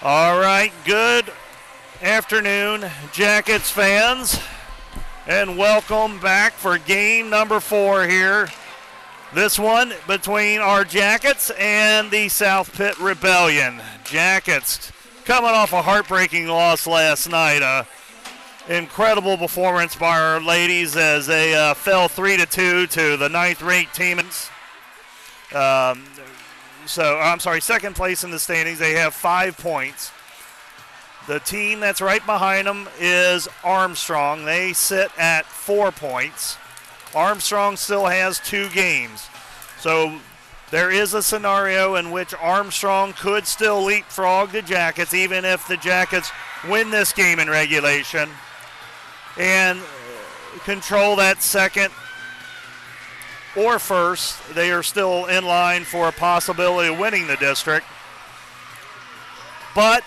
All right, good afternoon, Jackets fans, and welcome back for game number 4 here. This one between our Jackets and the South Pitt Rebellion. Jackets coming off a heartbreaking loss last night. Incredible performance by our ladies as they fell 3-2 to the 9th-ranked team. Second place in the standings. They have 5 points. The team that's right behind them is Armstrong. They sit at 4 points. Armstrong still has 2 games. So there is a scenario in which Armstrong could still leapfrog the Jackets, even if the Jackets win this game in regulation and control that second or first. They are still in line for a possibility of winning the district. But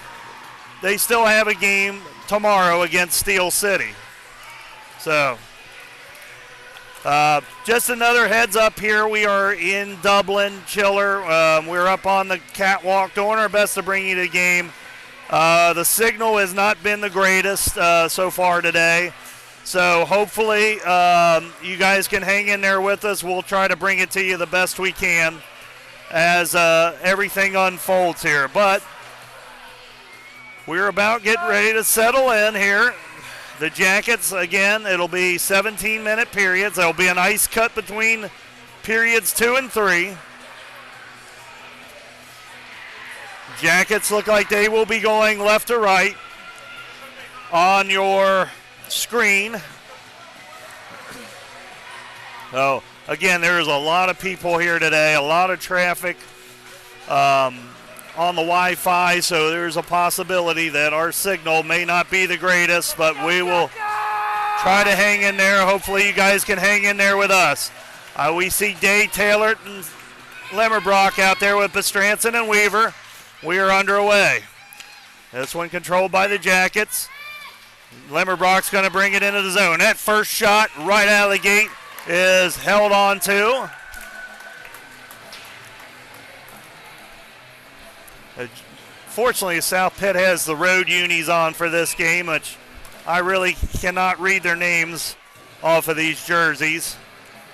they still have a game tomorrow against Steel City. So, just another heads up here. We are in Dublin, Chiller. We're up on the catwalk doing our best to bring you the game. The signal has not been the greatest so far today. So hopefully you guys can hang in there with us. We'll try to bring it to you the best we can as everything unfolds here. But we're about getting ready to settle in here. The Jackets, again, it'll be 17-minute periods. There'll be an ice cut between periods 2 and 3. Jackets look like they will be going left to right on your screen. So, again, there's a lot of people here today, a lot of traffic on the Wi-Fi, so there's a possibility that our signal may not be the greatest, but we will try to hang in there. Hopefully you guys can hang in there with us. We see Day, Taylor, and Lemmerbrock out there with Bestranson and Weaver. We are underway. This one controlled by the Jackets. Lemmerbrock's going to bring it into the zone. That first shot right out of the gate is held on to. Fortunately, South Pitt has the road unis on for this game, which I really cannot read their names off of these jerseys.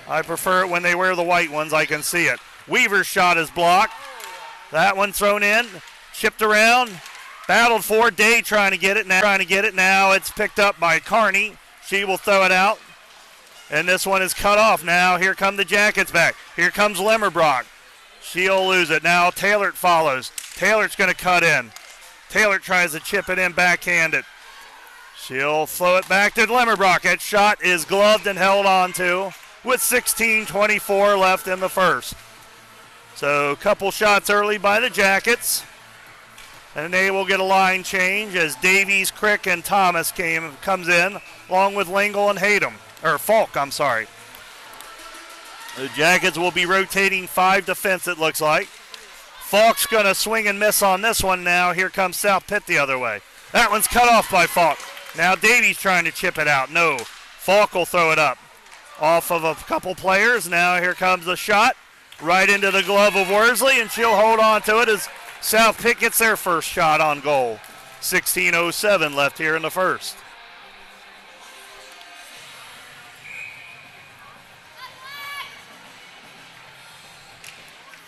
I prefer it when they wear the white ones. I can see it. Weaver's shot is blocked. That one thrown in, chipped around, battled for. Day trying to get it now. It's picked up by Carney. She will throw it out, and this one is cut off. Now here come the Jackets back. Here comes Lemmerbrock. She'll lose it. Now Taylor follows. Taylor's going to cut in. Taylor tries to chip it in backhanded. She'll throw it back to Lemmerbrock. That shot is gloved and held on to with 16:24 left in the first. So a couple shots early by the Jackets. And they will get a line change as Davies, Crick, and Thomas comes in, along with Lingle and Falk. The Jackets will be rotating 5 defense, it looks like. Falk's going to swing and miss on this one now. Here comes South Pitt the other way. That one's cut off by Falk. Now Davies trying to chip it out. No. Falk will throw it up off of a couple players. Now here comes the shot right into the glove of Worsley, and she'll hold on to it as South Pitt gets their first shot on goal. 16:07 left here in the first.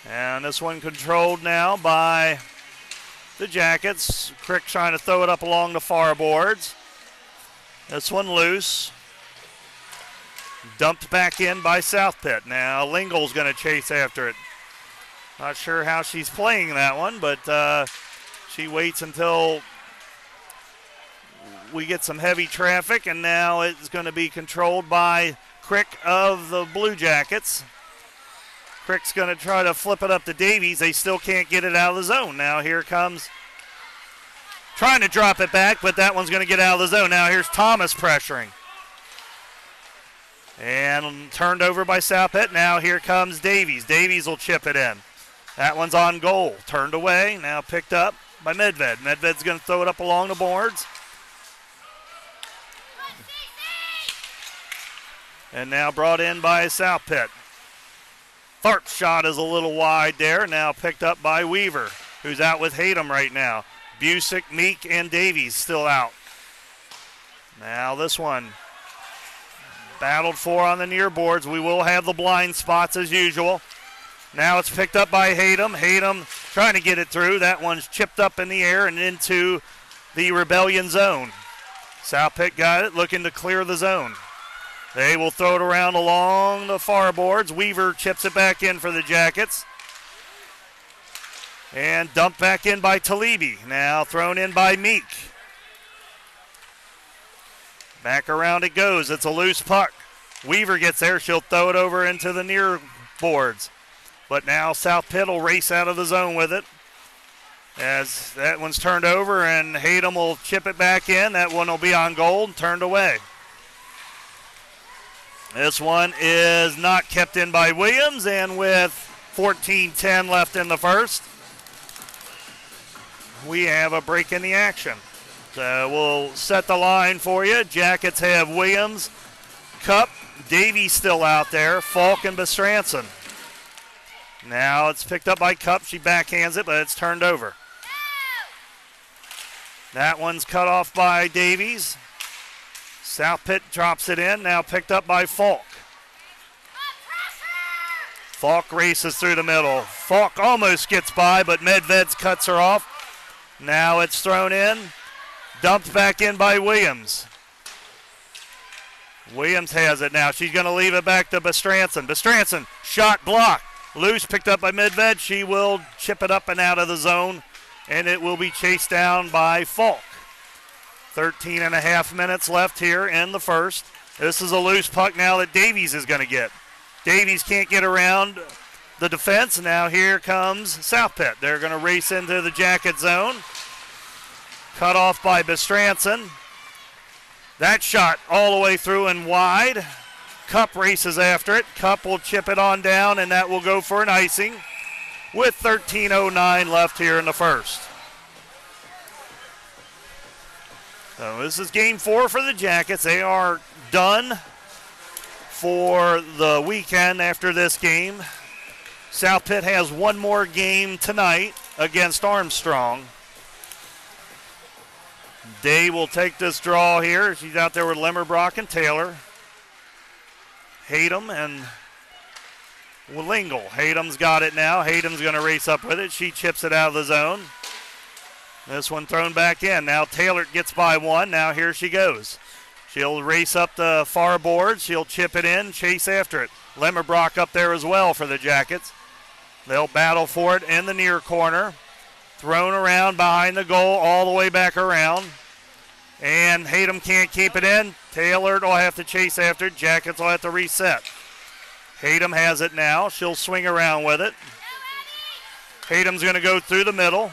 And this one controlled now by the Jackets. Crick trying to throw it up along the far boards. This one loose. Dumped back in by South Pitt. Now Lingle's going to chase after it. Not sure how she's playing that one, but she waits until we get some heavy traffic, and now it's going to be controlled by Crick of the Blue Jackets. Crick's going to try to flip it up to Davies. They still can't get it out of the zone. Now here comes trying to drop it back, but that one's going to get out of the zone. Now here's Thomas pressuring. And turned over by South Pitt. Now here comes Davies. Davies will chip it in. That one's on goal. Turned away. Now picked up by Medved. Medved's going to throw it up along the boards. And now brought in by South Pitt. Tharp's shot is a little wide there. Now picked up by Weaver, who's out with Hayden right now. Busick, Meek, and Davies still out. Now this one battled for on the near boards. We will have the blind spots as usual. Now it's picked up by Hayden. Hayden trying to get it through. That one's chipped up in the air and into the Rebellion zone. South Pitt got it, looking to clear the zone. They will throw it around along the far boards. Weaver chips it back in for the Jackets. And dumped back in by Talibi. Now thrown in by Meek. Back around it goes. It's a loose puck. Weaver gets there. She'll throw it over into the near boards. But now South Pitt will race out of the zone with it. As that one's turned over and Hayden will chip it back in. That one will be on goal and turned away. This one is not kept in by Williams, and with 14:10 left in the first, we have a break in the action. So we'll set the line for you. Jackets have Williams, Cup, Davies still out there, Falk and Bestranson. Now it's picked up by Cup. She backhands it, but it's turned over. That one's cut off by Davies. South Pitt drops it in, now picked up by Falk. Falk races through the middle. Falk almost gets by, but Medveds cuts her off. Now it's thrown in. Dumped back in by Williams. Williams has it now. She's going to leave it back to Bestranson. Bestranson, shot blocked. Loose, picked up by Medved. She will chip it up and out of the zone, and it will be chased down by Falk. 13 and a half minutes left here in the first. This is a loose puck now that Davies is going to get. Davies can't get around the defense. Now here comes South Pitt. They're going to race into the Jacket zone. Cut off by Bestranson. That shot all the way through and wide. Cup races after it. Cup will chip it on down, and that will go for an icing with 13:09 left here in the first. So this is game 4 for the Jackets. They are done for the weekend after this game. South Pitt has one more game tonight against Armstrong. Day will take this draw here. She's out there with Lemmerbrock and Taylor. Hayden and Lingle. Hayden's got it now. Hayden's going to race up with it. She chips it out of the zone. This one thrown back in. Now Taylor gets by one. Now here she goes. She'll race up the far board. She'll chip it in, chase after it. Lemmerbrock up there as well for the Jackets. They'll battle for it in the near corner. Thrown around behind the goal all the way back around. And Hayden can't keep it in. Taylor will have to chase after it. Jackets will have to reset. Hayden has it now. She'll swing around with it. Hayden's going to go through the middle.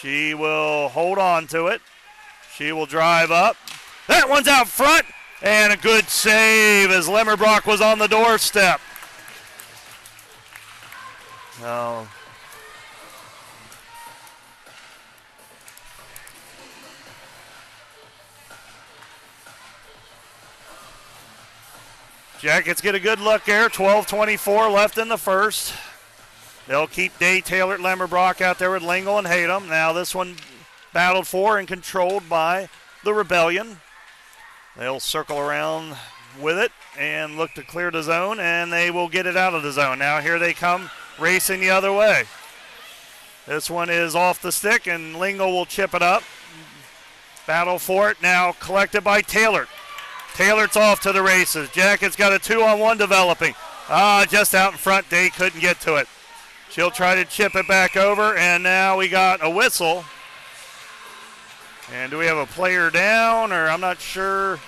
She will hold on to it. She will drive up. That one's out front. And a good save as Lemmerbrock was on the doorstep. Oh. Jackets get a good look there. 12:24 left in the first. They'll keep Day, Taylor, Lemmerbrock out there with Lingle and Hayden. Now this one battled for and controlled by the Rebellion. They'll circle around with it and look to clear the zone, and they will get it out of the zone. Now here they come racing the other way. This one is off the stick, and Lingle will chip it up. Battle for it now collected by Taylor. Taylor's off to the races. Jackets got a 2-on-1 developing. Just out in front. Day couldn't get to it. She'll try to chip it back over, and now we got a whistle. And do we have a player down, or I'm not sure.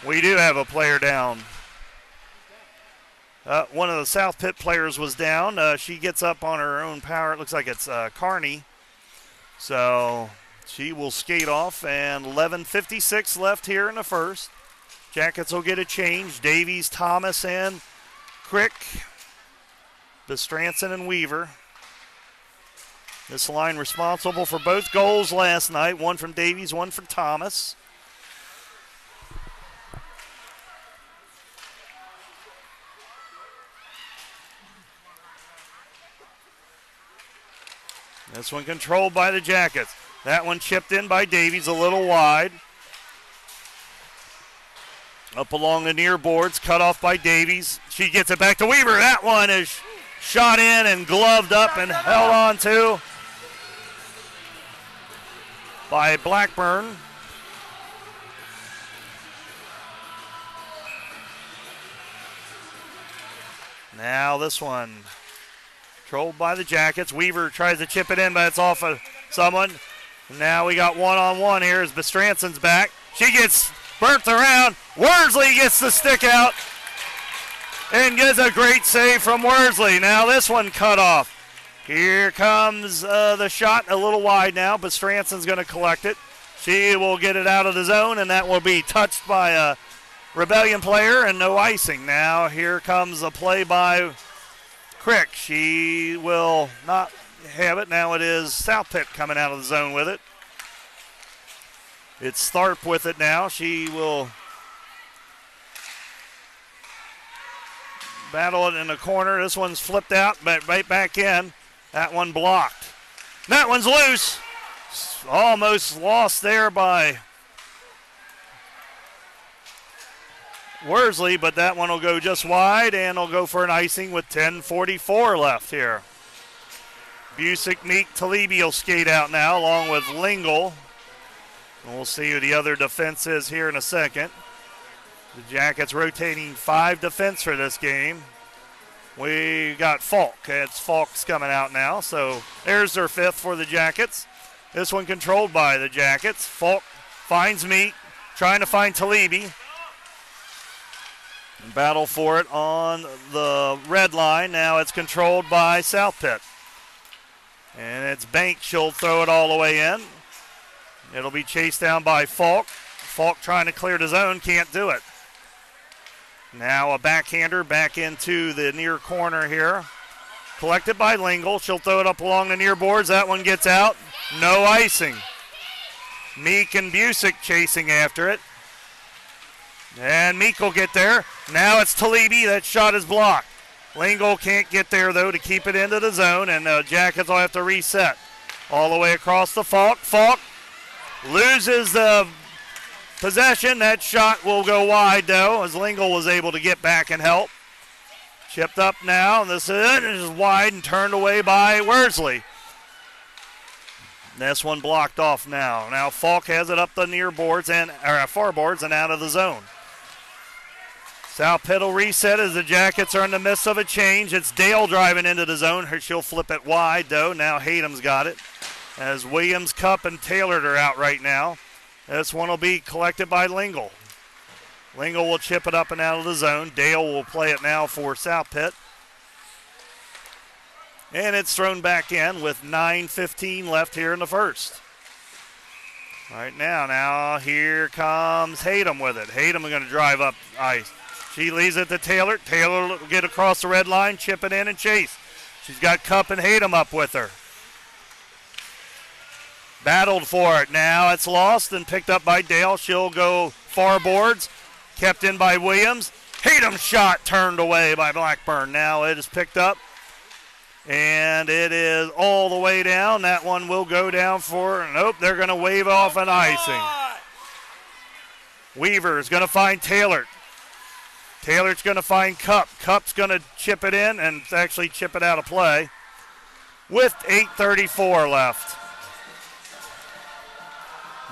We do have a player down. One of the South Pitt players was down. She gets up on her own power. It looks like it's Carney. So she will skate off, and 11:56 left here in the first. Jackets will get a change. Davies, Thomas, and Crick. Bestranson and Weaver. This line responsible for both goals last night. One from Davies, one from Thomas. This one controlled by the Jackets. That one chipped in by Davies, a little wide. Up along the near boards, cut off by Davies. She gets it back to Weaver. That one is shot in and gloved up and held on to by Blackburn. Now this one controlled by the Jackets. Weaver tries to chip it in, but it's off of someone. Now we got one-on-one here as Bestransson's back. She gets burnt around. Worsley gets the stick out and gets a great save from Worsley. Now this one cut off. Here comes the shot, a little wide now, but Stransson's going to collect it. She will get it out of the zone, and that will be touched by a Rebellion player and no icing. Now here comes a play by Crick. She will not have it. Now it is South Pitt coming out of the zone with it. It's Tharp with it now. She will battle it in the corner. This one's flipped out, but right back in. That one blocked. That one's loose. Almost lost there by Worsley, but that one will go just wide, and will go for an icing with 10:44 left here. Busick, Meek, Talibi will skate out now, along with Lingle. And we'll see who the other defense is here in a second. The Jackets rotating 5 defense for this game. We got Falk. It's Falk's coming out now, so there's their 5th for the Jackets. This one controlled by the Jackets. Falk finds Meek, trying to find Talibi. Battle for it on the red line. Now it's controlled by South Pitt. And it's Bank. She'll throw it all the way in. It'll be chased down by Falk. Falk trying to clear the zone, can't do it. Now a backhander back into the near corner here. Collected by Lingle. She'll throw it up along the near boards. That one gets out. No icing. Meek and Busick chasing after it. And Meek will get there. Now it's Talibi. That shot is blocked. Lingle can't get there, though, to keep it into the zone, and the Jackets will have to reset. All the way across the Falk. Falk loses the possession. That shot will go wide, though, as Lingle was able to get back and help. Chipped up now. This is wide and turned away by Worsley. This one blocked off now. Now Falk has it up the near boards and far boards and out of the zone. South Pitt will reset as the Jackets are in the midst of a change. It's Dale driving into the zone. She'll flip it wide, though. Now Haydom's got it. As Williams, Cup, and Taylor are out right now. This one will be collected by Lingle. Lingle will chip it up and out of the zone. Dale will play it now for South Pitt. And it's thrown back in with 9:15 left here in the first. Right now here comes Haydom with it. Haydom is going to drive up ice. She leaves it to Taylor. Taylor will get across the red line, chip it in, and chase. She's got Cup and Haydom up with her. Battled for it. Now it's lost and picked up by Dale. She'll go far boards. Kept in by Williams. Haydom shot turned away by Blackburn. Now it is picked up. And it is all the way down. That one will go down for, nope, they're going to wave off an icing. Weaver is going to find Taylor. Taylor's going to find Cup. Cup's going to chip it in and actually chip it out of play with 8:34 left.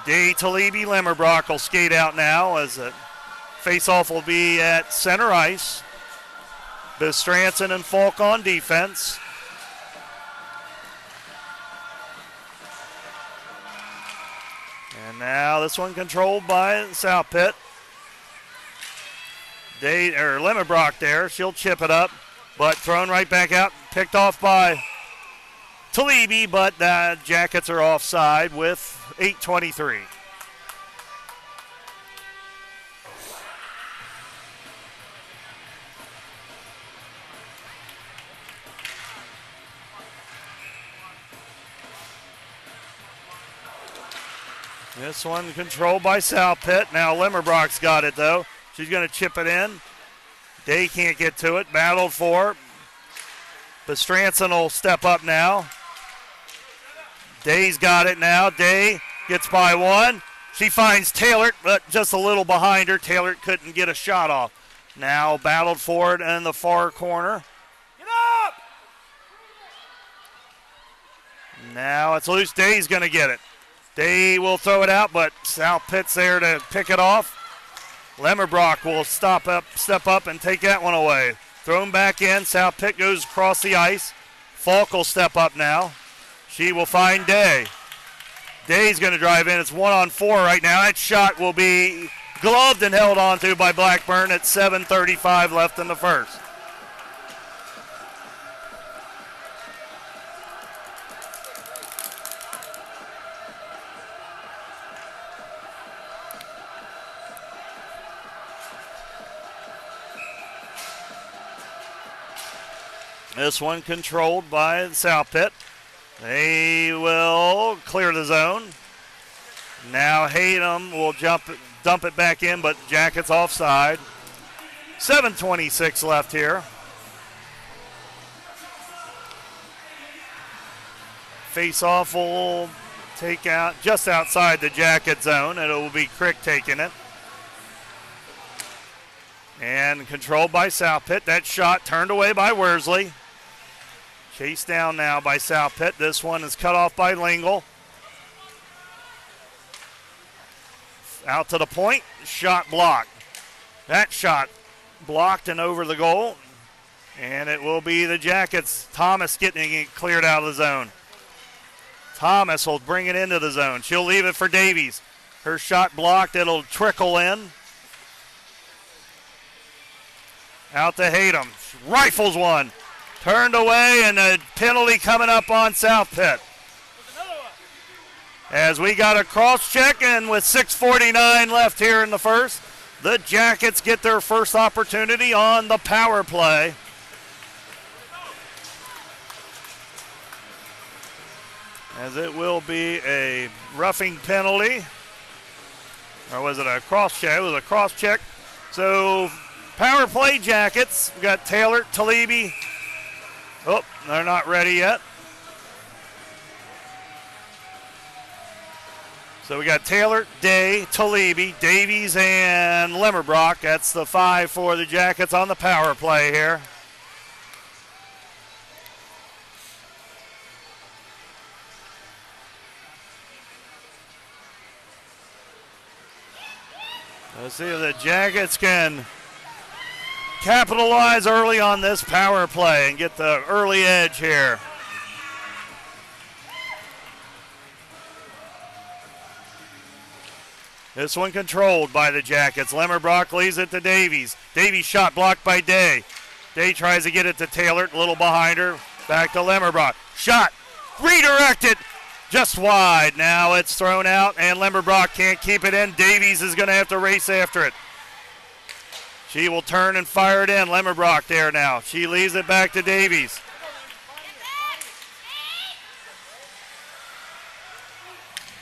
Day Talibi Limmerbrock will skate out now as a face-off will be at center ice. Bestransson and Falk on defense. And now this one controlled by South Pitt. Limmerbrock there. She'll chip it up, but thrown right back out. Picked off by Talibi, but the Jackets are offside with 8:23. This one controlled by South Pitt. Now Limmerbrock's got it, though. She's going to chip it in. Day can't get to it. Battled for. Bestransson will step up now. Day's got it now. Day gets by one. She finds Taylor, but just a little behind her. Taylor couldn't get a shot off. Now battled for it in the far corner. Get up! Now it's loose. Day's going to get it. Day will throw it out, but South Pitt's there to pick it off. Lemmerbrock will step up and take that one away. Thrown back in. South Pitt goes across the ice. Falk will step up now. She will find Day. Day's going to drive in. It's 1-on-4 right now. That shot will be gloved and held onto by Blackburn at 7:35 left in the first. This one controlled by South Pitt. They will clear the zone. Now Hayden will dump it back in, but Jackets offside. 7:26 left here. Face-off will take out just outside the Jacket zone, and it will be Crick taking it. And controlled by South Pitt. That shot turned away by Worsley. Chased down now by South Pitt. This one is cut off by Lingle. Out to the point. Shot blocked. That shot blocked and over the goal. And it will be the Jackets. Thomas getting it cleared out of the zone. Thomas will bring it into the zone. She'll leave it for Davies. Her shot blocked. It'll trickle in. Out to Hayden. Rifles one. Turned away, and a penalty coming up on South Pitt. As we got a cross check, and with 6:49 left here in the first, the Jackets get their first opportunity on the power play. As it will be a roughing penalty. Or was it a cross check? It was a cross check. So power play Jackets. We got Taylor, Talibi. Oh, they're not ready yet. So we got Taylor, Day, Talibi, Davies, and Lemmerbrock. That's the 5 for the Jackets on the power play here. Let's see if the Jackets can capitalize early on this power play and get the early edge here. This one controlled by the Jackets. Lemmerbrock leaves it to Davies. Davies shot blocked by Day. Day tries to get it to Taylor, a little behind her. Back to Lemmerbrock. Shot redirected just wide. Now it's thrown out and Lemmerbrock can't keep it in. Davies is going to have to race after it. She will turn and fire it in. Lemmerbrock there now. She leaves it back to Davies.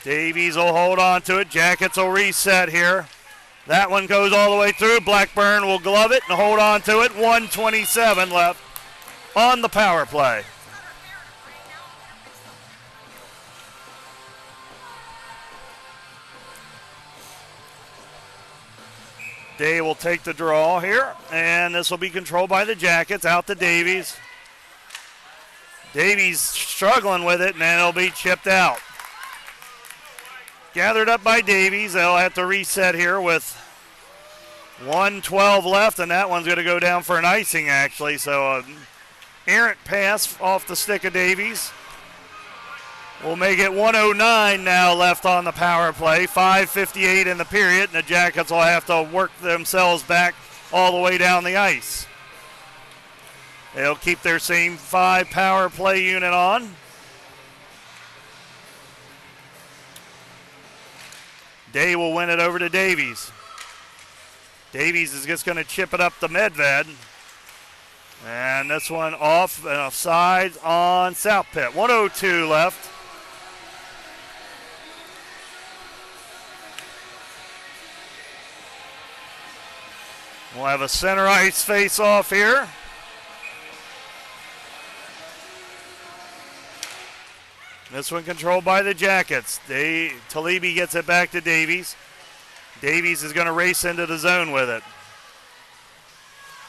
Davies will hold on to it. Jackets will reset here. That one goes all the way through. Blackburn will glove it and hold on to it. 1:27 left on the power play. Day will take the draw here, and this will be controlled by the Jackets. Out to Davies. Davies struggling with it, and then it'll be chipped out. Gathered up by Davies. They'll have to reset here with 1:12 left, and that one's going to go down for an icing, actually. So an errant pass off the stick of Davies. We'll make it 1:09 now left on the power play. 5:58 in the period, and the Jackets will have to work themselves back all the way down the ice. They'll keep their same 5 power play unit on. Day will win it over to Davies. Davies is just going to chip it up to Medved. And this one off and offside on South Pitt. 1:02 left. We'll have a center ice face-off here. This one controlled by the Jackets. Talibi gets it back to Davies. Davies is going to race into the zone with it.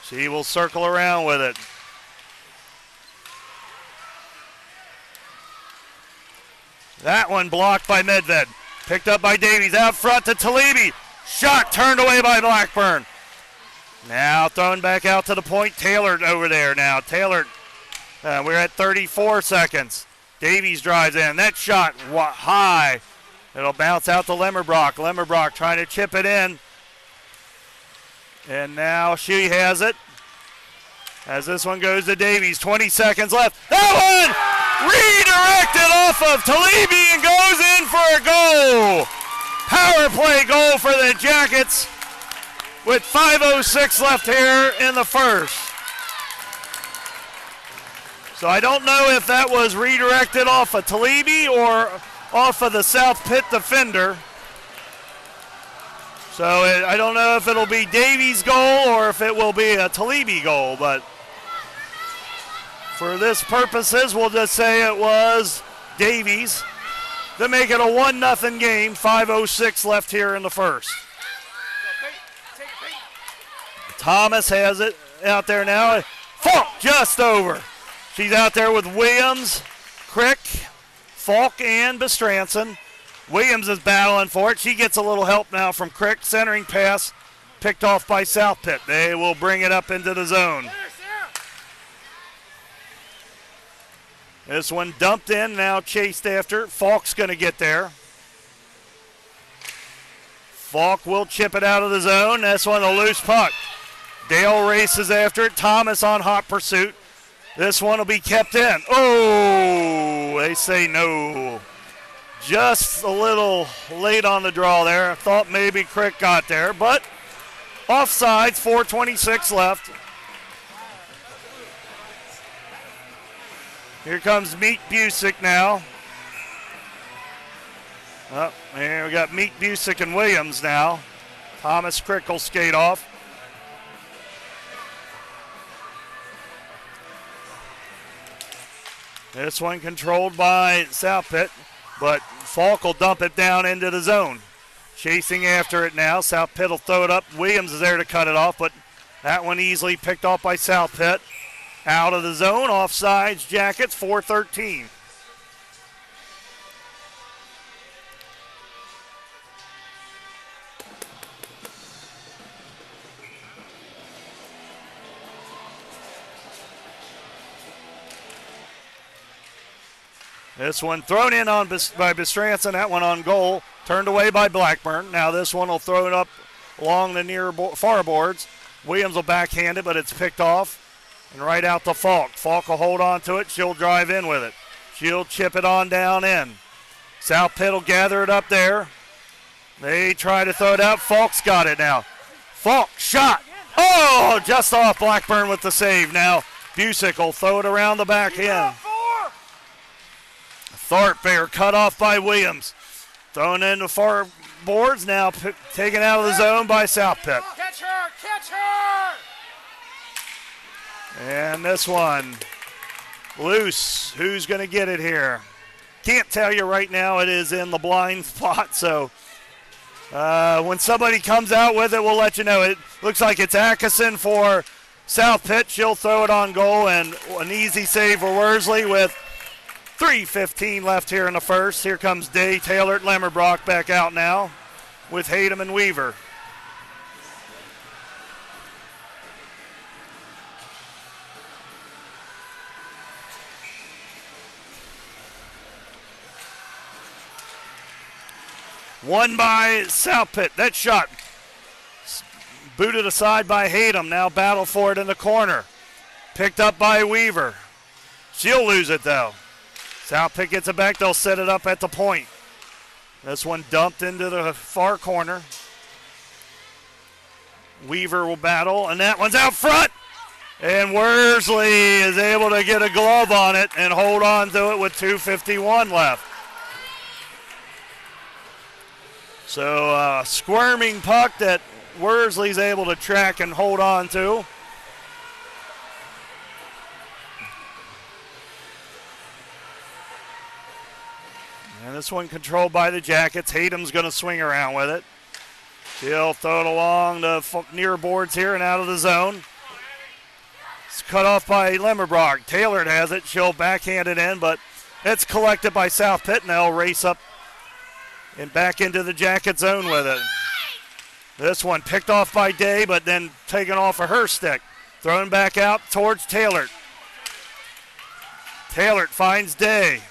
She will circle around with it. That one blocked by Medved. Picked up by Davies. Out front to Talibi. Shot turned away by Blackburn. Now thrown back out to the point. Taylor over there now. Taylor, we're at 34 seconds. Davies drives in. That shot high. It'll bounce out to Lemmerbrock. Lemmerbrock trying to chip it in. And now she has it. As this one goes to Davies. 20 seconds left. That one redirected off of Talibi and goes in for a goal. Power play goal for the Jackets with 5:06 left here in the first. So I don't know if that was redirected off of Talibi or off of the South Pitt defender. So I don't know if it'll be Davies' goal or if it will be a Talibi goal, but for this purposes, we'll just say it was Davies to make it a 1-0 game. 5:06 left here in the first. Thomas has it out there now. Falk just over. She's out there with Williams, Crick, Falk, and Bestranson. Williams is battling for it. She gets a little help now from Crick. Centering pass picked off by South Pitt. They will bring it up into the zone. This one dumped in, now chased after. Falk's going to get there. Falk will chip it out of the zone. This one a loose puck. Dale races after it. Thomas on hot pursuit. This one will be kept in. Oh, they say no. Just a little late on the draw there. I thought maybe Crick got there, but offsides, 4:26 left. Here comes Meek Busick now. Oh, here we got Meek Busick and Williams now. Thomas Crick will skate off. This one controlled by South Pitt, but Falk will dump it down into the zone. Chasing after it now. South Pitt will throw it up. Williams is there to cut it off, but that one easily picked off by South Pitt. Out of the zone, offsides, Jackets, 4:13. This one thrown in by Bestranson, that one on goal, turned away by Blackburn. Now this one will throw it up along the far boards. Williams will backhand it, but it's picked off. And right out to Falk. Falk will hold on to it. She'll drive in with it. She'll chip it on down in. South Pitt will gather it up there. They try to throw it out. Falk's got it now. Falk, shot. Oh, just off Blackburn with the save. Now Busick will throw it around the back end. Thorpe there cut off by Williams. Thrown into far boards. Now taken out of the zone by South Pitt. Catch her! Catch her! And this one loose. Who's going to get it here? Can't tell you right now. It is in the blind spot. So when somebody comes out with it, we'll let you know. It looks like it's Atkinson for South Pitt. She'll throw it on goal, and an easy save for Worsley with 3:15 left here in the first. Here comes Day Taylor at Lemmerbrock back out now with Hayden and Weaver. Won by South Pitt. That shot booted aside by Hayden. Now battle for it in the corner. Picked up by Weaver. She'll lose it though. South Pitt gets it back. They'll set it up at the point. This one dumped into the far corner. Weaver will battle, and that one's out front. And Worsley is able to get a glove on it and hold on to it with 2:51 left. So squirming puck that Worsley's able to track and hold on to. This one controlled by the Jackets. Haydom's going to swing around with it. He'll throw it along the near boards here and out of the zone. It's cut off by Lemmerbrock. Taylor has it. She'll backhand it in, but it's collected by South Pitt, and they'll race up and back into the Jacket zone with it. This one picked off by Day, but then taken off of her stick. Thrown back out towards Taylor. Taylor finds Day.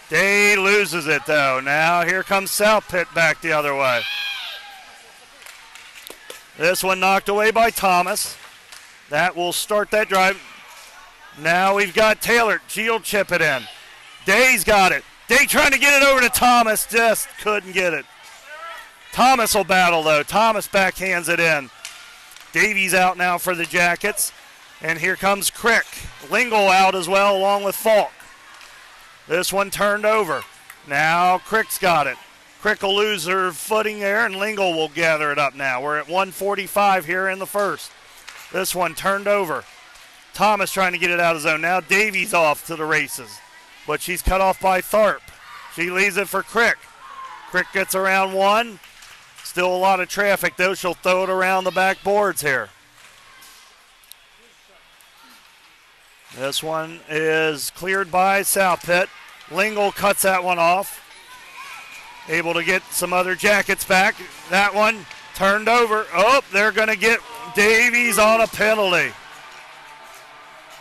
Day loses it, though. Now here comes South Pitt back the other way. This one knocked away by Thomas. That will start that drive. Now we've got Taylor. She'll chip it in. Day's got it. Day trying to get it over to Thomas. Just couldn't get it. Thomas will battle, though. Thomas backhands it in. Davies out now for the Jackets. And here comes Crick. Lingle out as well, along with Falk. This one turned over. Now Crick's got it. Crick will lose her footing there, and Lingle will gather it up now. We're at 1:45 here in the first. This one turned over. Thomas trying to get it out of zone. Now Davies off to the races. But she's cut off by Tharp. She leaves it for Crick. Crick gets around one. Still a lot of traffic, though. She'll throw it around the back boards here. This one is cleared by South Pitt. Lingle cuts that one off. Able to get some other Jackets back. That one turned over. Oh, they're going to get Davies on a penalty.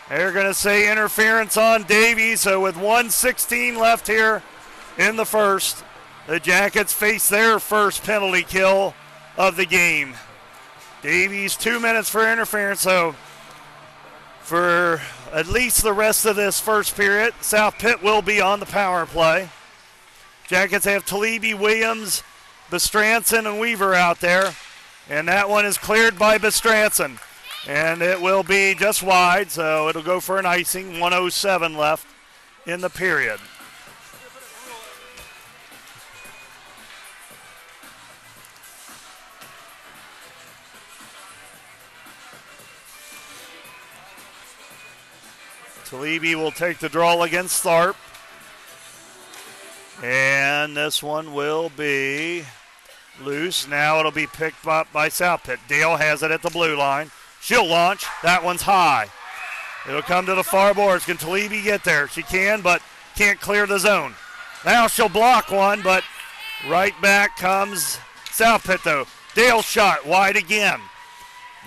They're going to say interference on Davies. So with 1:16 left here in the first, the Jackets face their first penalty kill of the game. Davies 2 minutes for interference. So for at least the rest of this first period, South Pitt will be on the power play. Jackets have Talibi, Williams, Bestranson, and Weaver out there. And that one is cleared by Bestranson. And it will be just wide, so it'll go for an icing. 1:07 left in the period. Talibi will take the draw against Tharp. And this one will be loose. Now it'll be picked up by South Pitt. Dale has it at the blue line. She'll launch. That one's high. It'll come to the far boards. Can Talibi get there? She can, but can't clear the zone. Now she'll block one, but right back comes South Pitt, though. Dale's shot wide again.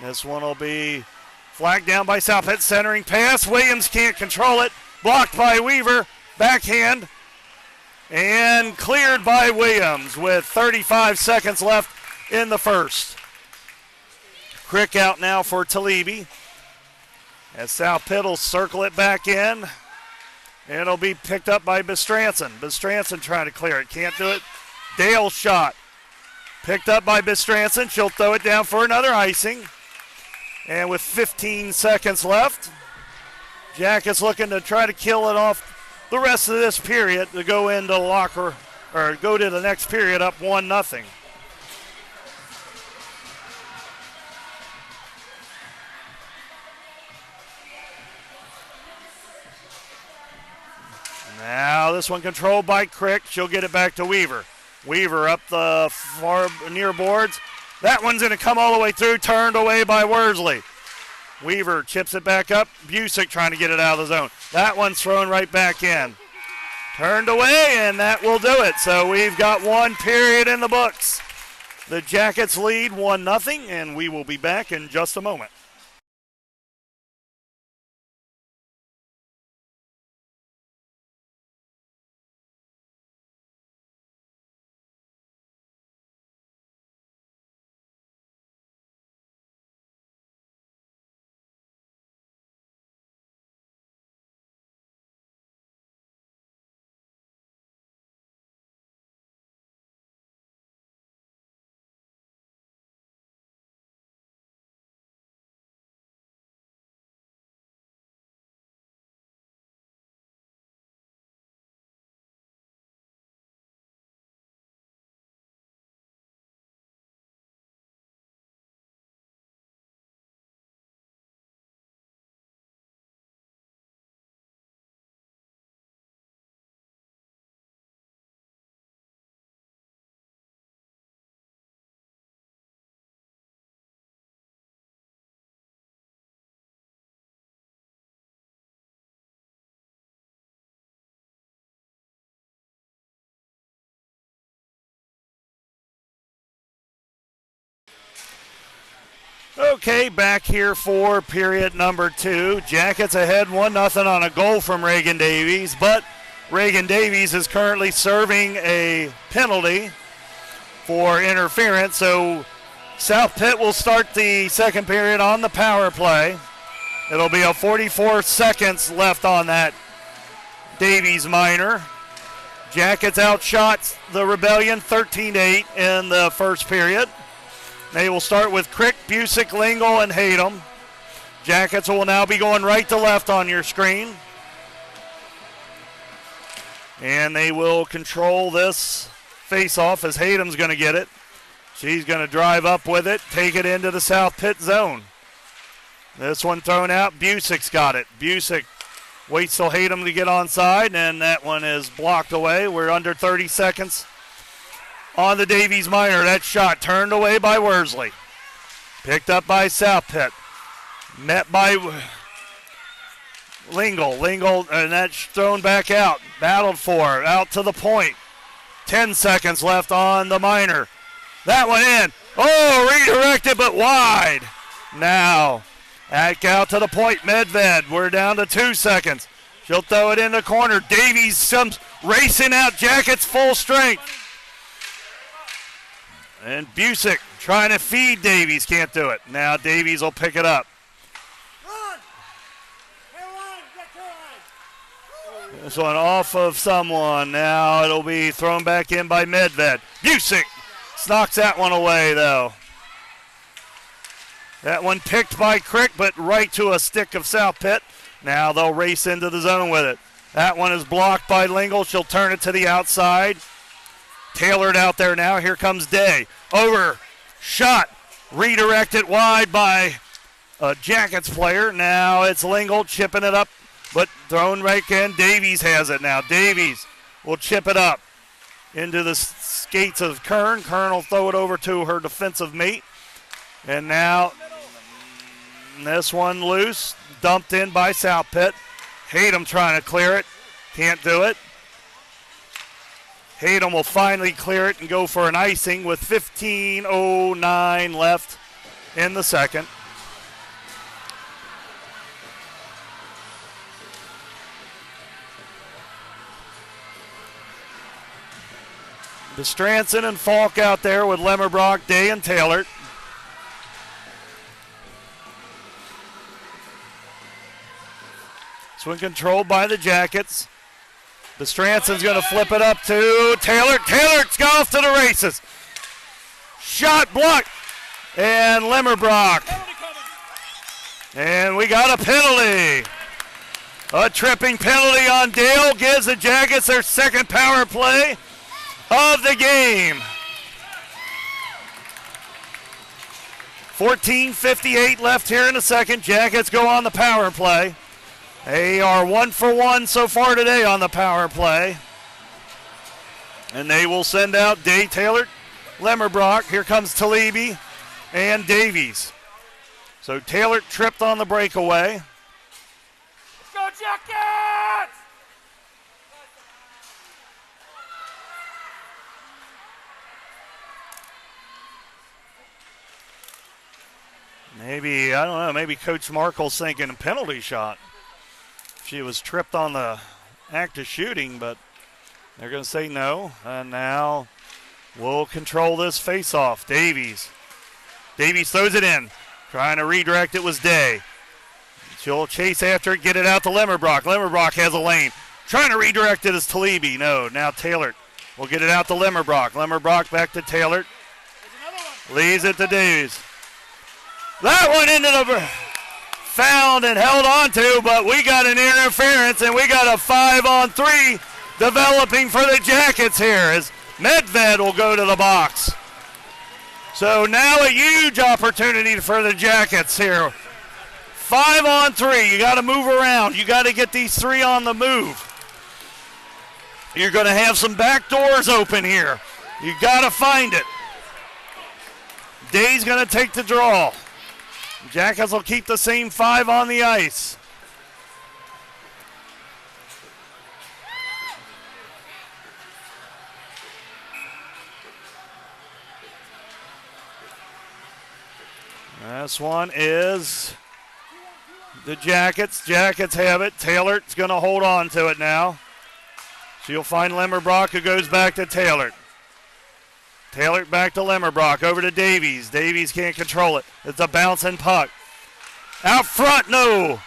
This one will be flagged down by South Pitt. Centering pass. Williams can't control it. Blocked by Weaver. Backhand. And cleared by Williams with 35 seconds left in the first. Crick out now for Talibi. As South Pitt will circle it back in. And it'll be picked up by Bestranson. Bestranson trying to clear it. Can't do it. Dale's shot. Picked up by Bestranson. She'll throw it down for another icing. And with 15 seconds left, Jackets looking to try to kill it off the rest of this period to go into the locker, or go to the next period up 1-0. Now this one controlled by Crick. She'll get it back to Weaver. Weaver up the far near boards. That one's going to come all the way through, turned away by Worsley. Weaver chips it back up. Busick trying to get it out of the zone. That one's thrown right back in. Turned away, and that will do it. So we've got one period in the books. The Jackets lead 1-0, and we will be back in just a moment. Okay, back here for period number 2. Jackets ahead 1-0 on a goal from Reagan Davies, but Reagan Davies is currently serving a penalty for interference, so South Pitt will start the second period on the power play. It'll be a 44 seconds left on that Davies minor. Jackets outshot the Rebellion 13-8 in the first period. They will start with Crick, Busick, Lingle, and Hayden. Jackets will now be going right to left on your screen. And they will control this face-off as Hayden's going to get it. She's going to drive up with it, take it into the South Pitt zone. This one thrown out. Busick's got it. Busick waits till Hayden to get onside, and that one is blocked away. We're under 30 seconds on the Davies minor. That shot turned away by Worsley. Picked up by South Pitt. Met by Lingle. Lingle, and that's thrown back out. Battled for. Out to the point. 10 seconds left on the minor. That one in. Oh, redirected but wide. Now, back out to the point. Medved. We're down to 2 seconds. She'll throw it in the corner. Davies comes racing out. Jackets full strength. And Busick trying to feed Davies. Can't do it. Now Davies will pick it up. This one off of someone. Now it'll be thrown back in by Medved. Busick knocks that one away, though. That one picked by Crick, but right to a stick of South Pitt. Now they'll race into the zone with it. That one is blocked by Lingle. She'll turn it to the outside. Tailored out there now. Here comes Day. Over. Shot. Redirected wide by a Jackets player. Now it's Lingle chipping it up, but thrown right in. Davies has it now. Davies will chip it up into the skates of Kern. Kern will throw it over to her defensive mate. And now this one loose. Dumped in by South Pitt. Hayden trying to clear it. Can't do it. Hayden will finally clear it and go for an icing with 15:09 left in the second. Bestranson and Falk out there with Lemmerbrock, Day, and Taylor. Swing controlled by the Jackets. Bestranson's going to flip it up to Taylor. Taylor's got off to the races. Shot blocked. And Lemmerbrock. And we got a penalty. A tripping penalty on Dale gives the Jackets their second power play of the game. 14:58 left here in the second. Jackets go on the power play. They are 1 for 1 so far today on the power play. And they will send out Day, Taylor, Lemmerbrock. Here comes Talibi and Davies. So Taylor tripped on the breakaway. Let's go, Jackets! Maybe, I don't know, maybe Coach Markle's thinking a penalty shot. She was tripped on the act of shooting, but they're going to say no. And now we'll control this face-off. Davies. Davies throws it in. Trying to redirect it was Day. She'll chase after it, get it out to Lemmerbrock. Lemmerbrock has a lane. Trying to redirect it is Talibi. No, now Taylor will get it out to Lemmerbrock. Lemmerbrock back to Taylor. Leaves it to Davies. That one into the... found and held on to, but we got an interference and we got a 5-on-3 developing for the Jackets here as Medved will go to the box. So now a huge opportunity for the Jackets here. 5-on-3, you got to move around. You got to get these three on the move. You're going to have some back doors open here. You got to find it. Day's going to take the draw. Jackets will keep the same 5 on the ice. This one is the Jackets. Jackets have it. Taylor's going to hold on to it now. She'll find Limmerbrock, who goes back to Taylor. Taylor back to Limmerbrock. Over to Davies. Davies can't control it. It's a bouncing puck. Out front, no.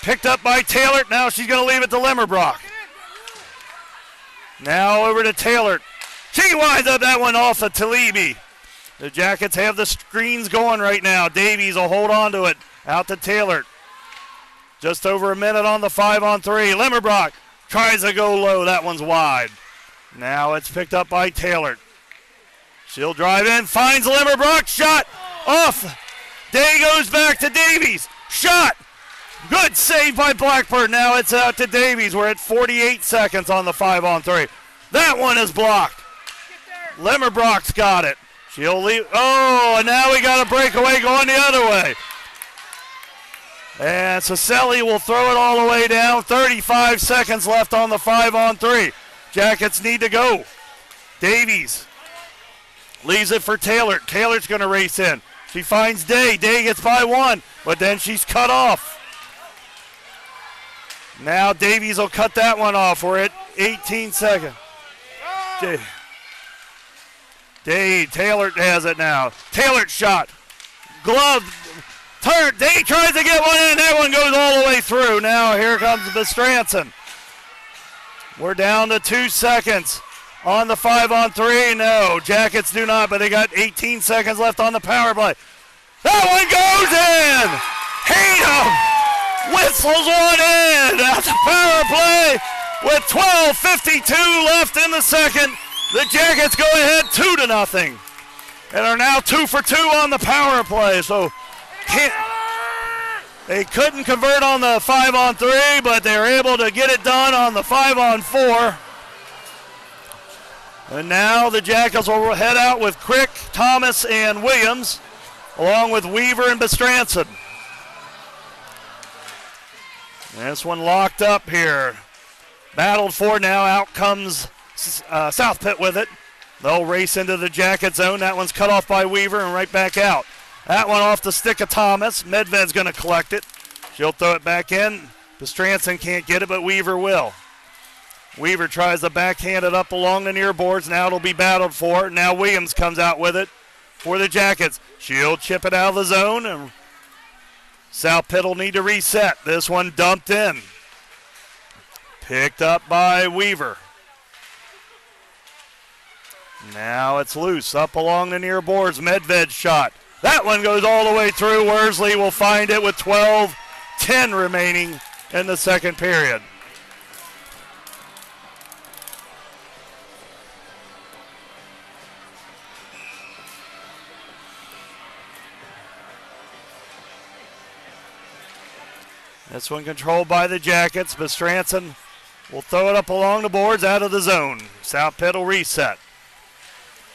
Picked up by Taylor. Now she's going to leave it to Limmerbrock. Now over to Taylor. She winds up that one off of Talibi. The Jackets have the screens going right now. Davies will hold on to it. Out to Taylor. Just over a minute on the 5-on-3. Limmerbrock tries to go low. That one's wide. Now it's picked up by Taylor. She'll drive in. Finds Limmerbrock. Shot off. Day goes back to Davies. Shot. Good save by Blackburn. Now it's out to Davies. We're at 48 seconds on the 5-on-3. That one is blocked. Limmerbrock's got it. She'll leave. Oh, and now we got a breakaway going the other way. And Cicelli will throw it all the way down. 35 seconds left on the 5-on-3. Jackets need to go. Davies leaves it for Taylor. Taylor's going to race in. She finds Day. Day gets by one, but then she's cut off. Now Davies will cut that one off. We're at 18 seconds. Taylor has it now. Taylor's shot. Glove. Turn. Day tries to get one in. That one goes all the way through. Now here comes Bestranson. We're down to 2 seconds on the 5-on-3. No, Jackets do not, but they got 18 seconds left on the power play. That one goes in. Hayden whistles one in. That's a power play with 12:52 left in the second. The Jackets go ahead 2-0 and are now 2 for 2 on the power play. So they couldn't convert on the 5-on-3, but they were able to get it done on the 5-on-4. And now the Jackets will head out with Crick, Thomas, and Williams, along with Weaver and Bestranson. This one locked up here. Battled for now. Out comes South Pitt with it. They'll race into the Jacket zone. That one's cut off by Weaver and right back out. That one off the stick of Thomas. Medved's going to collect it. She'll throw it back in. Bestranson can't get it, but Weaver will. Weaver tries to backhand it up along the near boards. Now it'll be battled for. Now Williams comes out with it for the Jackets. She'll chip it out of the zone, and South Pitt will need to reset. This one dumped in. Picked up by Weaver. Now it's loose up along the near boards. Medved's shot. That one goes all the way through. Worsley will find it with 12:10 remaining in the second period. This one controlled by the Jackets. Bestranson will throw it up along the boards out of the zone. South Pitt will reset.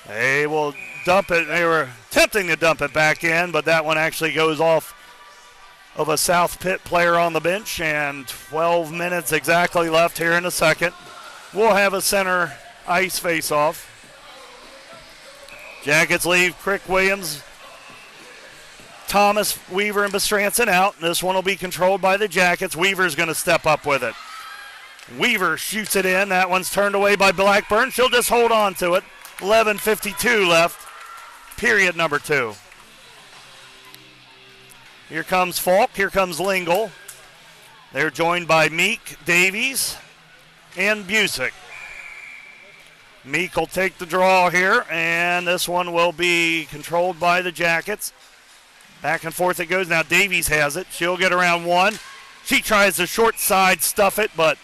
They will dump it. They were attempting to dump it back in, but that one actually goes off of a South Pitt player on the bench, and 12 minutes exactly left here in the second. We'll have a center ice face-off. Jackets leave Crick, Williams, Thomas, Weaver, and Bestranson out. This one will be controlled by the Jackets. Weaver's going to step up with it. Weaver shoots it in. That one's turned away by Blackburn. She'll just hold on to it. 11:52 left, period number 2. Here comes Falk. Here comes Lingle. They're joined by Meek, Davies, and Busick. Meek will take the draw here, and this one will be controlled by the Jackets. Back and forth it goes. Now Davies has it. She'll get around one. She tries to short side stuff it, but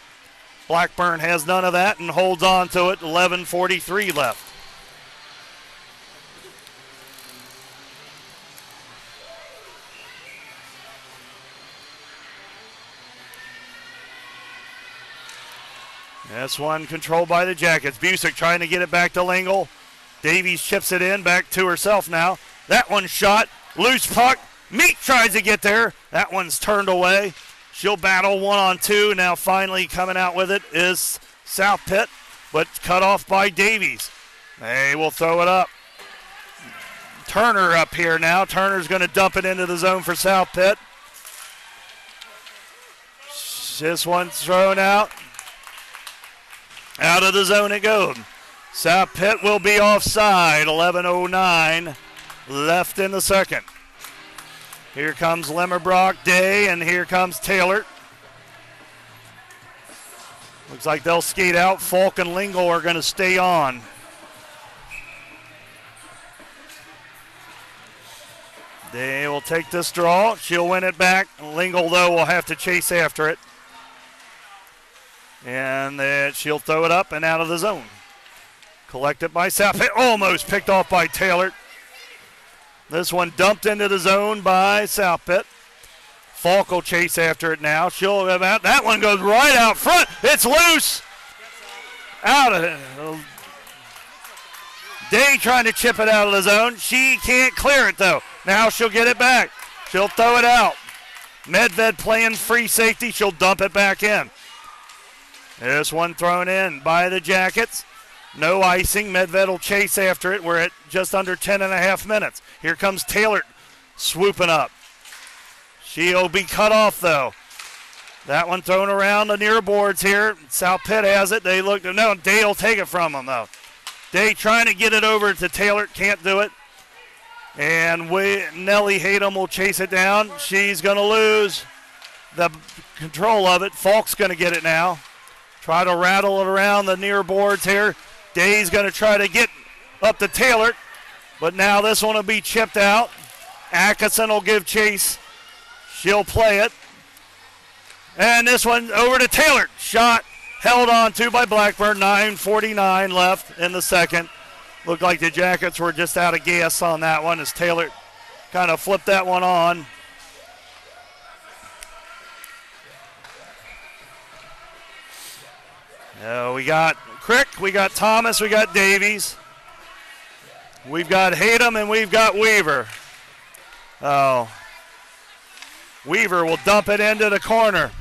Blackburn has none of that and holds on to it. 11:43 left. This one controlled by the Jackets. Busick trying to get it back to Lingle. Davies chips it in, back to herself now. That one's shot. Loose puck. Meek tries to get there. That one's turned away. She'll battle 1-on-2. Now finally coming out with it is South Pitt, but cut off by Davies. They will throw it up. Turner up here now. Turner's going to dump it into the zone for South Pitt. This one's thrown out. Out of the zone it goes. South Pitt will be offside. 11:09 left in the second. Here comes Lemmerbrock, Day, and here comes Taylor. Looks like they'll skate out. Falk and Lingle are going to stay on. They will take this draw. She'll win it back. Lingle, though, will have to chase after it. And then she'll throw it up and out of the zone. Collected by South Pitt. Almost picked off by Taylor. This one dumped into the zone by South Pitt. Falk will chase after it now. She'll have out. That one goes right out front. It's loose. Out of it. Day trying to chip it out of the zone. She can't clear it, though. Now she'll get it back. She'll throw it out. Medved playing free safety. She'll dump it back in. This one thrown in by the Jackets. No icing. Medved will chase after it. We're at just under 10.5 minutes. Here comes Taylor swooping up. She'll be cut off, though. That one thrown around the near boards here. South Pitt has it. They look. No, Day will take it from them, though. Day trying to get it over to Taylor. Can't do it. And Nellie Hayden will chase it down. She's going to lose the control of it. Falk's going to get it now. Try to rattle it around the near boards here. Day's going to try to get up to Taylor. But now this one will be chipped out. Atkinson will give chase. She'll play it. And this one over to Taylor. Shot held on to by Blackburn. 9:49 left in the second. Looked like the Jackets were just out of gas on that one as Taylor kind of flipped that one on. We got Crick, we got Thomas, we got Davies. We've got Hayden and we've got Weaver. Oh. Weaver will dump it into the corner.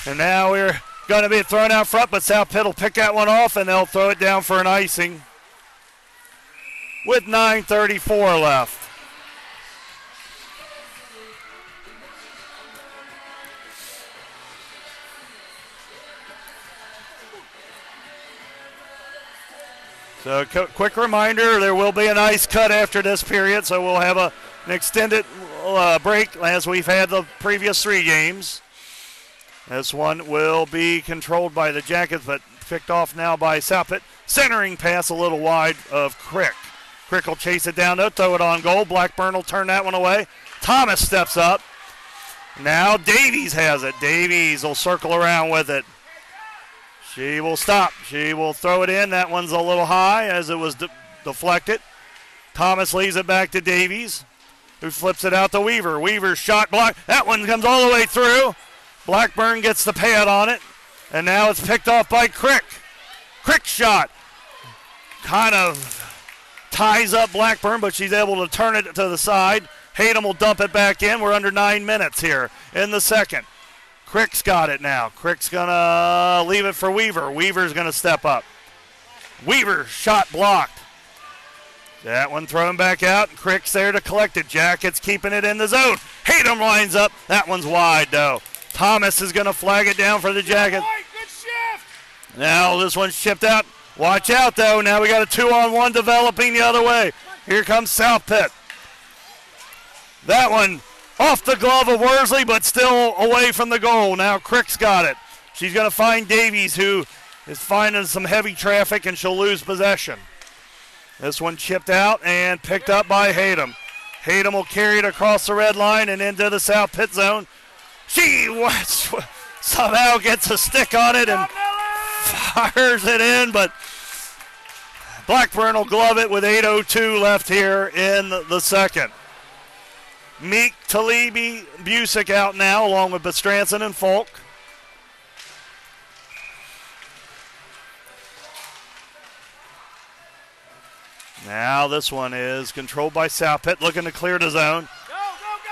And now we're going to be thrown out front, but South Pitt will pick that one off and they'll throw it down for an icing with 9:34 left. So quick reminder, there will be an ice cut after this period, so we'll have an extended break as we've had the previous 3 games. This one will be controlled by the Jackets, but picked off now by South Pitt. Centering pass a little wide of Crick. Crick will chase it down, though, throw it on goal. Blackburn will turn that one away. Thomas steps up. Now Davies has it. Davies will circle around with it. She will stop. She will throw it in. That one's a little high as it was deflected. Thomas leaves it back to Davies, who flips it out to Weaver. Weaver's shot block. That one comes all the way through. Blackburn gets the pad on it, and now it's picked off by Crick. Crick's shot kind of ties up Blackburn, but she's able to turn it to the side. Hayden will dump it back in. We're under 9 minutes here in the second. Crick's got it now. Crick's going to leave it for Weaver. Weaver's going to step up. Weaver shot blocked. That one thrown back out. Crick's there to collect it. Jackets keeping it in the zone. Hayden lines up. That one's wide, though. Thomas is going to flag it down for the Jackets. Good shift. Now this one's chipped out. Watch out, though. Now we got a 2-on-1 developing the other way. Here comes South Pitt. That one off the glove of Worsley, but still away from the goal. Now Crick's got it. She's going to find Davies, who is finding some heavy traffic, and she'll lose possession. This one chipped out and picked up by Hayden. Hayden will carry it across the red line and into the South Pitt zone. She somehow gets a stick on it and fires it in, but Blackburn will glove it with 8:02 left here in the second. Meek, Talibi, Busick out now, along with Bestranson and Falk. Now this one is controlled by South Pitt, looking to clear the zone.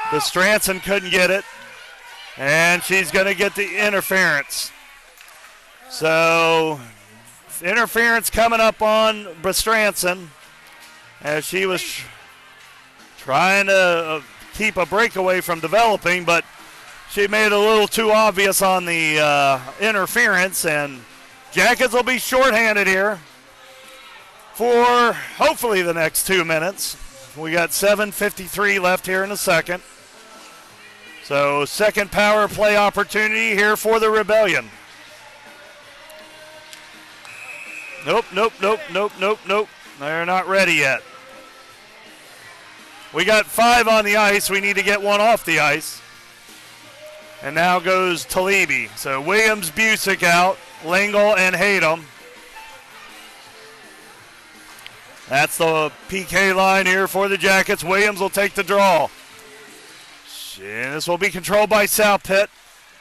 Bestranson couldn't get it, and she's going to get the interference. So interference coming up on Bestranson. as she was trying to keep a breakaway from developing, but she made it a little too obvious on the interference, and Jackets will be shorthanded here for hopefully the next 2 minutes. We got 7:53 left here in the second. So second power play opportunity here for the Rebellion. Nope. They're not ready yet. We got 5 on the ice. We need to get 1 off the ice. And now goes Talibi. So Williams, Busick out, Lingle, and Hayden. That's the PK line here for the Jackets. Williams will take the draw. And this will be controlled by South Pitt.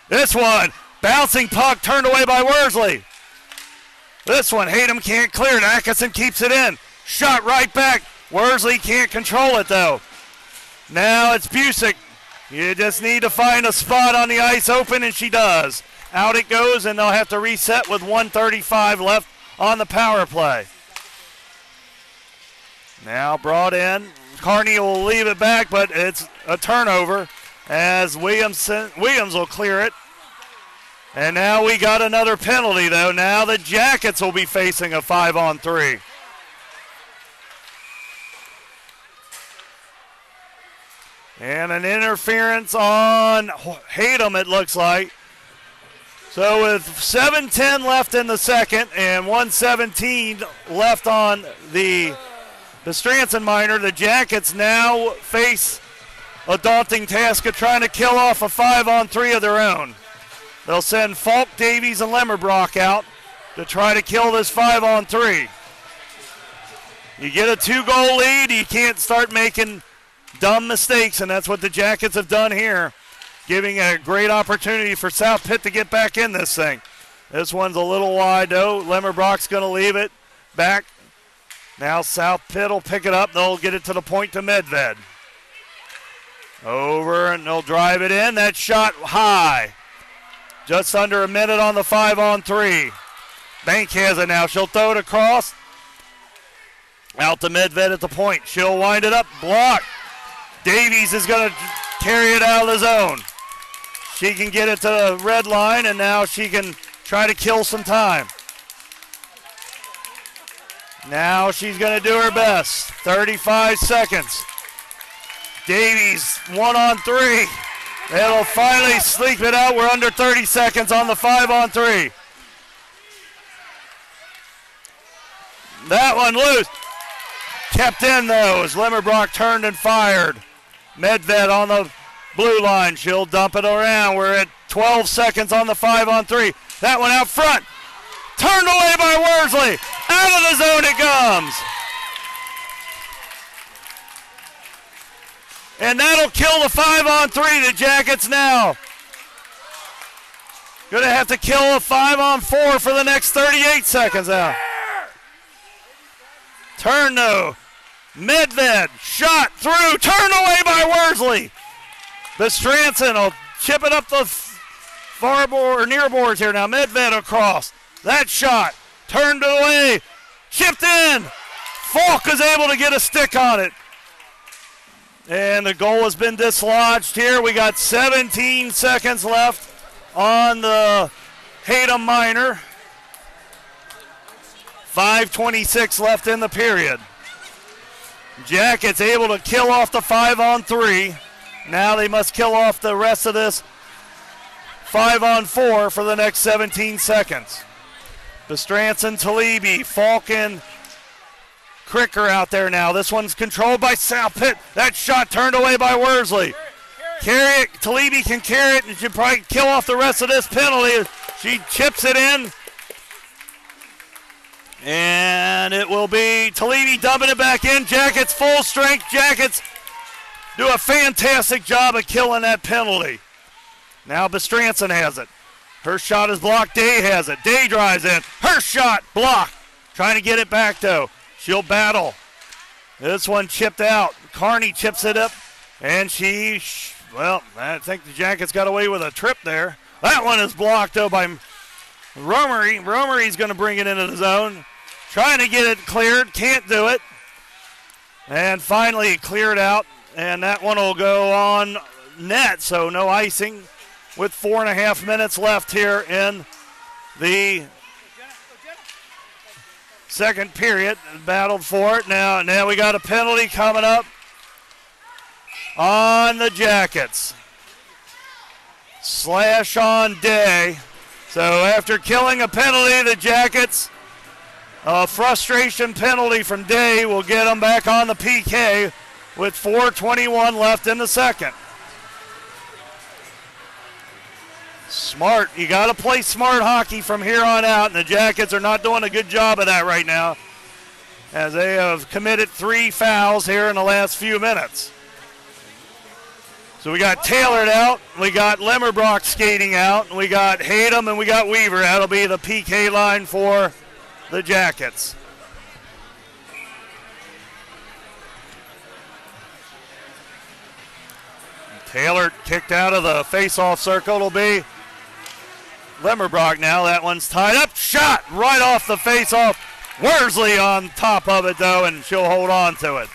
This one, bouncing puck turned away by Worsley. This one, Hayden can't clear it. Atkinson keeps it in. Shot right back. Worsley can't control it, though. Now it's Busick. You just need to find a spot on the ice open, and she does. Out it goes, and they'll have to reset with 1:35 left on the power play. Now brought in. Carney will leave it back, but it's a turnover as Williams will clear it. And now we got another penalty, though. Now the Jackets will be facing a 5-on-3. And an interference on Hayden, it looks like. So with 7:10 left in the second and 1:17 left on the Stranson minor, the Jackets now face a daunting task of trying to kill off a 5-on-3 of their own. They'll send Falk, Davies, and Lemmerbrock out to try to kill this 5-on-3. You get a 2-goal lead, you can't start making dumb mistakes, and that's what the Jackets have done here, giving a great opportunity for South Pitt to get back in this thing. This one's a little wide, though. Lemmerbrock's going to leave it back. Now South Pitt will pick it up. They'll get it to the point to Medved. Over, and they'll drive it in. That shot high. Just under a minute on the 5-on-3. Bank has it now. She'll throw it across. Out to Medved at the point. She'll wind it up. Block. Davies is going to carry it out of the zone. She can get it to the red line, and now she can try to kill some time. Now she's going to do her best. 35 seconds. Davies, 1-on-3. It'll finally sleep it out. We're under 30 seconds on the 5-on-3. That one loose. Kept in, though, as Lemmerbrock turned and fired. Medved on the blue line. She'll dump it around. We're at 12 seconds on the 5-on-3. That one out front. Turned away by Worsley. Out of the zone it comes. And that'll kill the 5-on-3. The Jackets now going to have to kill a 5-on-4 for the next 38 seconds now. Turn, though. Medved, shot through, turned away by Worsley. The Stranson will chip it up the far board, or near boards here now. Medved across. That shot, turned away, chipped in. Falk is able to get a stick on it. And the goal has been dislodged here. We got 17 seconds left on the Hayden minor. 5:26 left in the period. Jackets able to kill off the 5-on-3. Now they must kill off the rest of this 5-on-4 for the next 17 seconds. Bestranson, Talibi, Falcon, Cricker out there now. This one's controlled by South Pitt. That shot turned away by Worsley. Carry it. Talibi can carry it and should probably kill off the rest of this penalty. She chips it in. And it will be Talibi dumping it back in. Jackets full strength. Jackets do a fantastic job of killing that penalty. Now Bestranson has it. Her shot is blocked. Day has it. Day drives in. Her shot blocked. Trying to get it back, though. She'll battle. This one chipped out. Carney chips it up. And I think the Jackets got away with a trip there. That one is blocked, though, by Romery. Romery's going to bring it into the zone. Trying to get it cleared. Can't do it. And finally cleared out, and that one will go on net, so no icing with 4.5 minutes left here in the second period. Battled for it. Now we got a penalty coming up on the Jackets. Slash on Day. So after killing a penalty, the Jackets, a frustration penalty from Day will get them back on the PK with 4:21 left in the second. Smart. You got to play smart hockey from here on out, and the Jackets are not doing a good job of that right now, as they have committed 3 fouls here in the last few minutes. So we got Taylor out, we got Lemmerbrock skating out, and we got Hayden and we got Weaver. That'll be the PK line for the Jackets. Taylor kicked out of the face-off circle. It'll be Lemmerbrock now. That one's tied up. Shot right off the face-off. Worsley on top of it, though, and she'll hold on to it.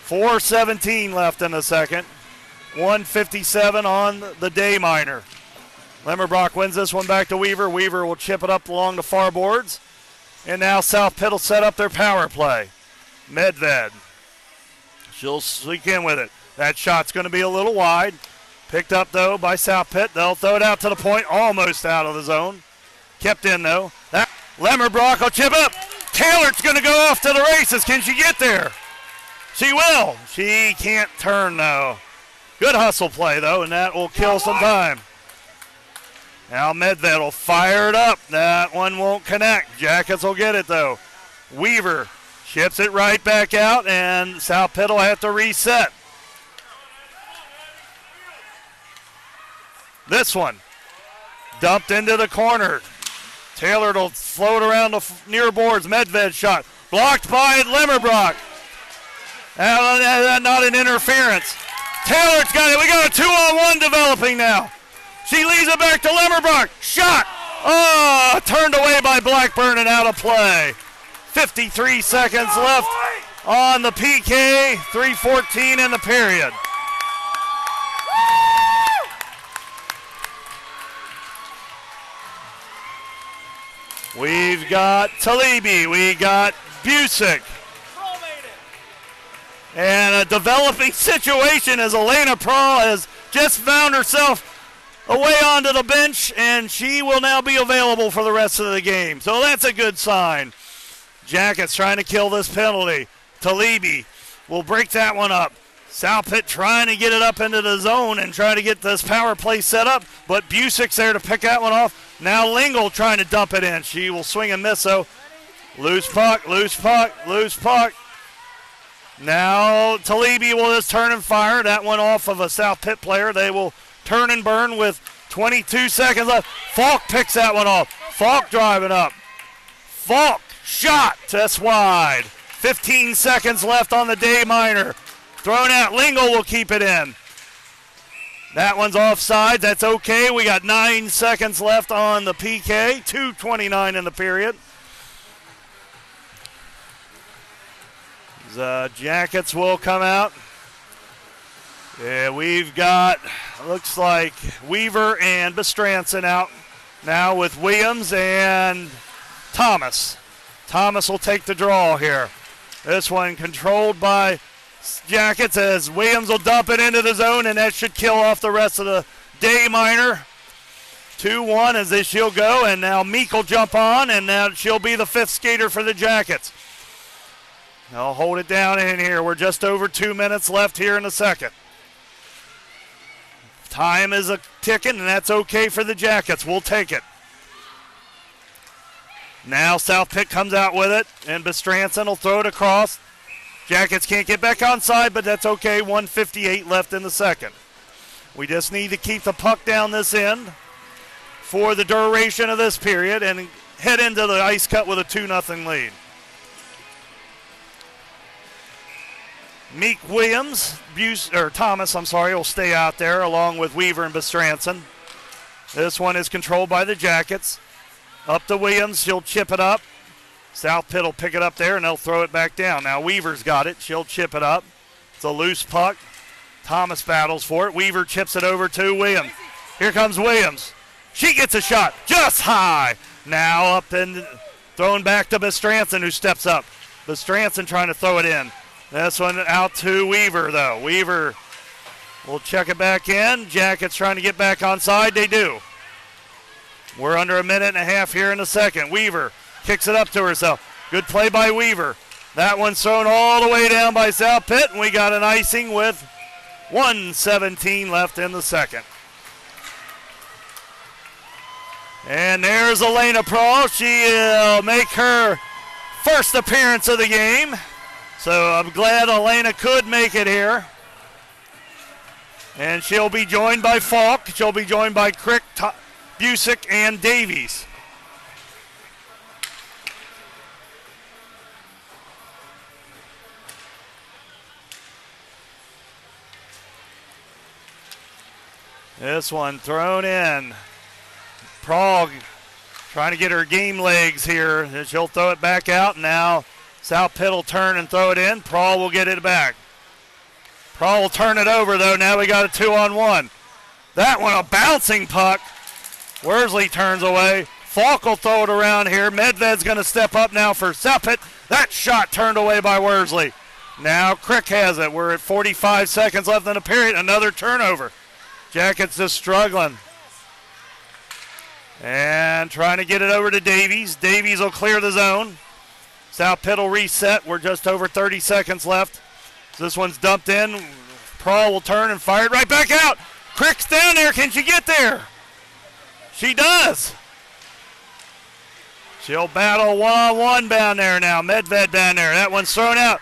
4:17 left in the second. 1:57 on the Day minor. Lemmerbrock wins this one back to Weaver. Weaver will chip it up along the far boards. And now South Pitt will set up their power play. Medved. She'll sneak in with it. That shot's going to be a little wide. Picked up, though, by South Pitt. They'll throw it out to the point, almost out of the zone. Kept in, though. That Lemmerbrock will chip up. Taylor's going to go off to the races. Can she get there? She will. She can't turn, though. Good hustle play, though, and that will kill some time. Now Medved will fire it up. That one won't connect. Jackets will get it, though. Weaver chips it right back out, and South Pitt will have to reset. This one dumped into the corner. Taylor will float around the near boards. Medved shot blocked by Lemmerbrock. Not an interference. Taylor's got it. We got a 2-on-1 developing now. She leaves it back to Lemmerbrock. Shot. Oh, turned away by Blackburn and out of play. 53 seconds left on the PK. 3:14 in the period. We've got Talibi. We got Busick. And a developing situation as Elena Prahl has just found herself away onto the bench, and she will now be available for the rest of the game. So that's a good sign. Jackets trying to kill this penalty. Talibi will break that one up. South Pitt trying to get it up into the zone and try to get this power play set up, but Busick's there to pick that one off. Now Lingle trying to dump it in. She will swing and miss, though. Loose puck, loose puck, loose puck. Now Talibi will just turn and fire. That one off of a South Pitt player. They will turn and burn with 22 seconds left. Falk picks that one off. Falk driving up. Falk shot. That's wide. 15 seconds left on the Day minor. Thrown out. Lingle will keep it in. That one's offside. That's okay. We got 9 seconds left on the PK. 2:29 in the period. The Jackets will come out. Yeah, we've got, looks like Weaver and Bestranson out now with Williams and Thomas. Thomas will take the draw here. This one controlled by Jackets as Williams will dump it into the zone, and that should kill off the rest of the Day minor. 2-1 as this she'll go, and now Meek will jump on, and now she'll be the fifth skater for the Jackets. They'll hold it down in here. We're just over 2 minutes left here in the second. Time is a ticking, and that's okay for the Jackets. We'll take it. Now South Pitt comes out with it, and Bestranson will throw it across. Jackets can't get back onside, but that's okay. 1:58 left in the second. We just need to keep the puck down this end for the duration of this period and head into the ice cut with a 2-0 lead. Meek Williams, Thomas, will stay out there along with Weaver and Bestranson. This one is controlled by the Jackets. Up to Williams, she'll chip it up. South Pitt will pick it up there, and they'll throw it back down. Now Weaver's got it. She'll chip it up. It's a loose puck. Thomas battles for it. Weaver chips it over to Williams. Here comes Williams. She gets a shot just high. Now up and thrown back to Bestranson, who steps up. Bestranson trying to throw it in. This one out to Weaver, though. Weaver will check it back in. Jackets trying to get back onside. They do. We're under a minute and a half here in the second. Weaver kicks it up to herself. Good play by Weaver. That one's thrown all the way down by South Pitt, and we got an icing with 1:17 left in the second. And there's Elena Prawl. She'll make her first appearance of the game. So I'm glad Elena could make it here. And she'll be joined by Falk. She'll be joined by Crick, Busick, and Davies. This one thrown in. Prague trying to get her game legs here. She'll throw it back out. Now South Pitt will turn and throw it in. Prague will get it back. Prague will turn it over, though. Now we got a 2-on-1. That one, a bouncing puck. Worsley turns away. Falk will throw it around here. Medved's going to step up now for South Pitt. That shot turned away by Worsley. Now Crick has it. We're at 45 seconds left in the period. Another turnover. Jackets just struggling. And trying to get it over to Davies. Davies will clear the zone. South Pitt will reset. We're just over 30 seconds left. So this one's dumped in. Prawl will turn and fire it right back out. Crick's down there. Can she get there? She does. She'll battle one-on-one down there now. Medved down there. That one's thrown out.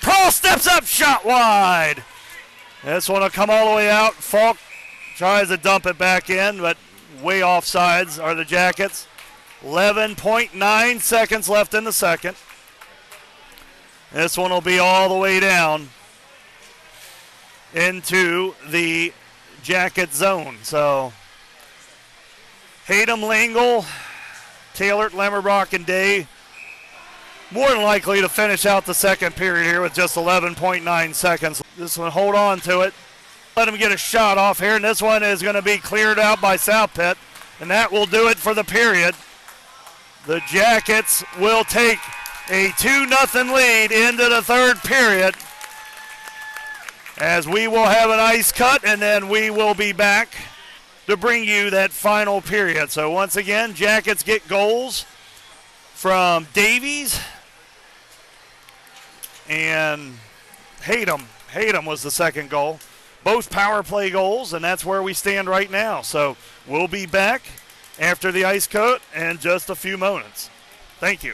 Prawl steps up, shot wide. This one will come all the way out. Falk tries to dump it back in, but way off sides are the Jackets. 11.9 seconds left in the second. This one will be all the way down into the Jacket zone. So Hayden, Lingle, Taylor, Lemmerbrock, and Day more than likely to finish out the second period here with just 11.9 seconds. This one, hold on to it. Let him get a shot off here, and this one is going to be cleared out by South Pitt, and that will do it for the period. The Jackets will take a 2-0 lead into the third period, as we will have an ice cut, and then we will be back to bring you that final period. So once again, Jackets get goals from Davies and Hayden. Hayden was the second goal. Both power play goals, and that's where we stand right now. So we'll be back after the ice coat in just a few moments. Thank you.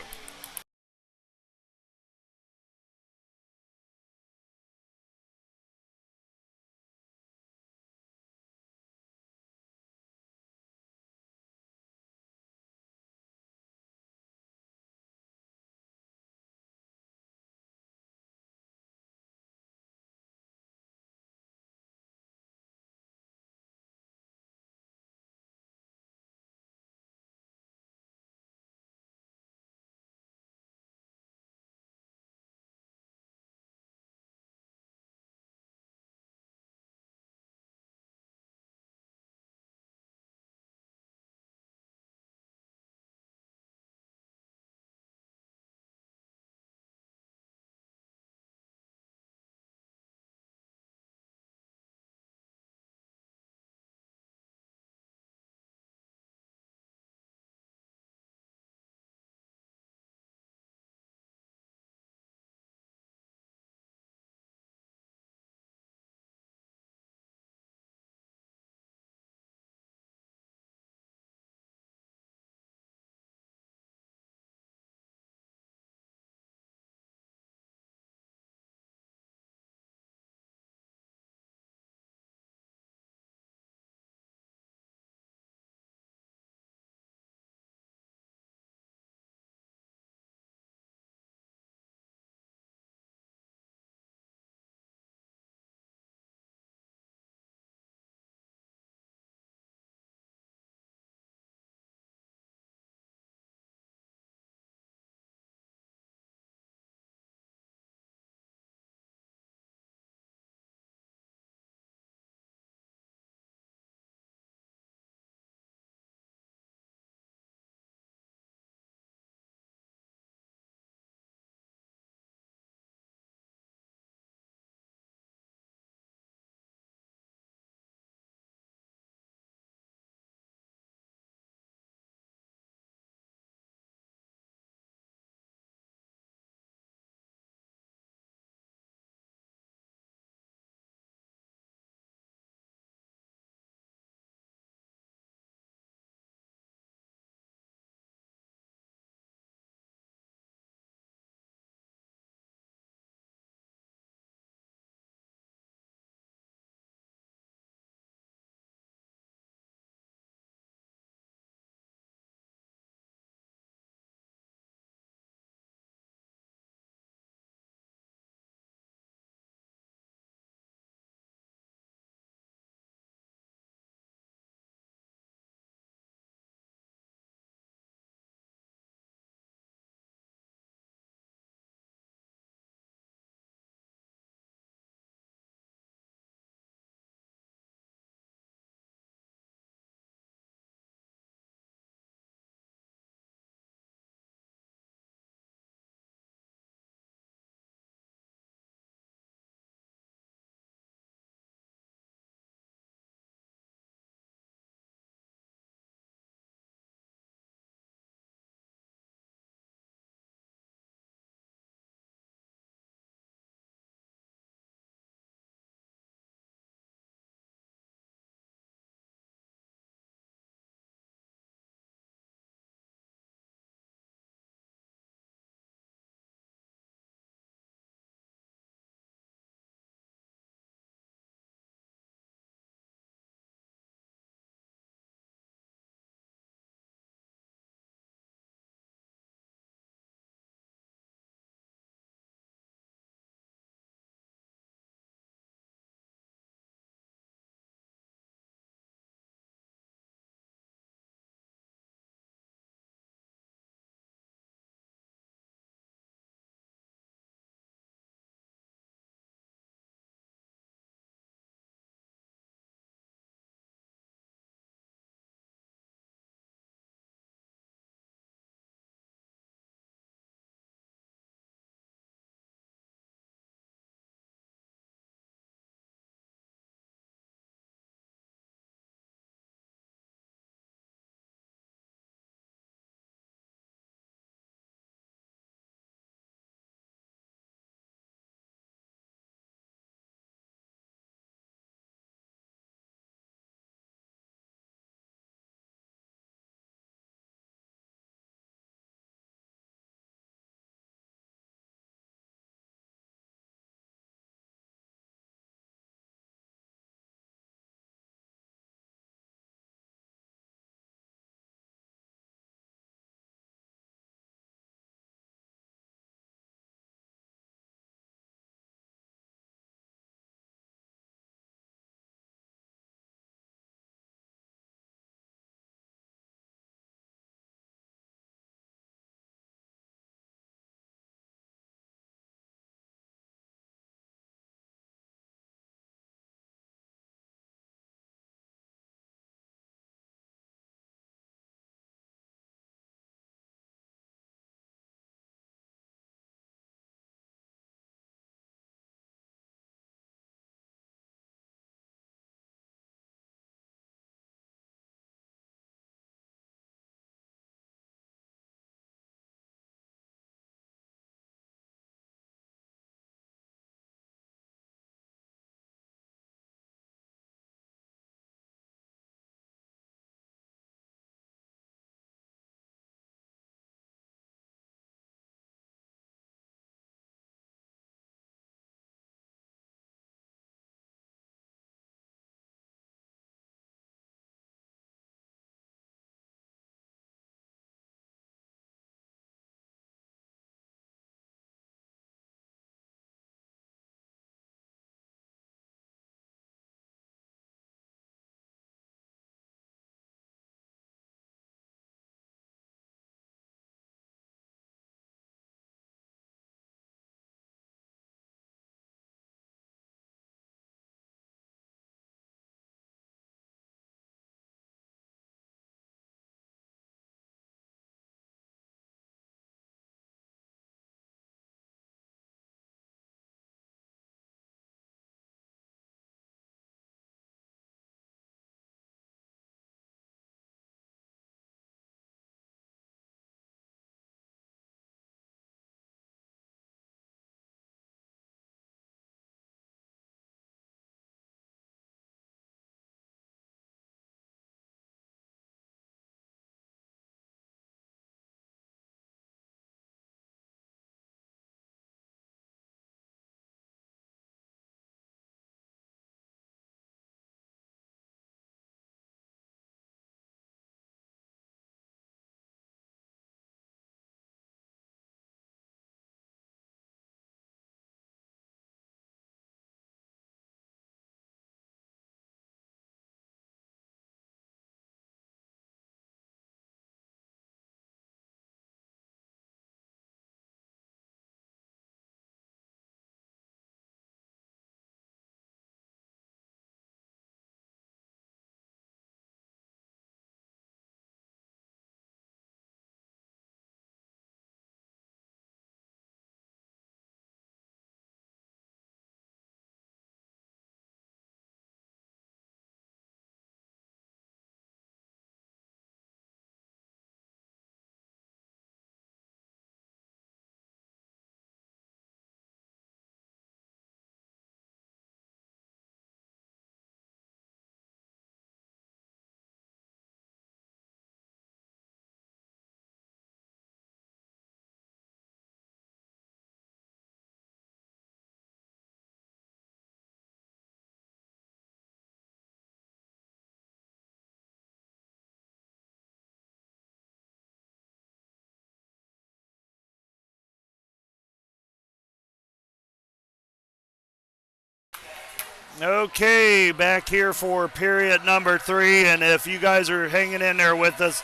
Okay, back here for period number 3, and if you guys are hanging in there with us,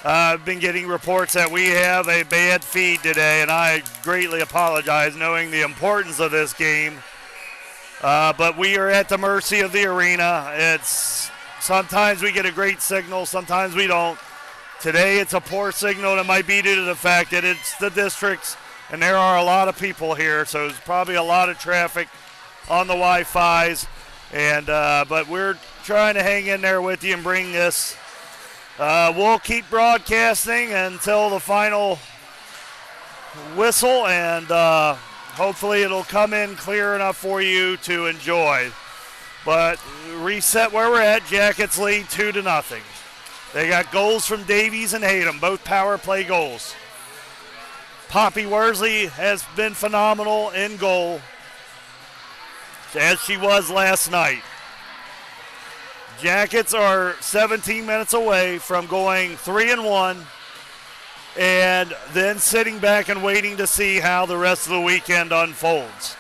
I've been getting reports that we have a bad feed today, and I greatly apologize knowing the importance of this game. But we are at the mercy of the arena. Sometimes we get a great signal, sometimes we don't. Today it's a poor signal, and it might be due to the fact that it's the districts, and there are a lot of people here, so there's probably a lot of traffic on the Wi-Fi's, but we're trying to hang in there with you and bring this. We'll keep broadcasting until the final whistle, and hopefully it'll come in clear enough for you to enjoy. But reset where we're at. Jackets lead 2-0. They got goals from Davies and Hayden, both power play goals. Poppy Worsley has been phenomenal in goal, as she was last night. Jackets are 17 minutes away from going 3-1 and then sitting back and waiting to see how the rest of the weekend unfolds.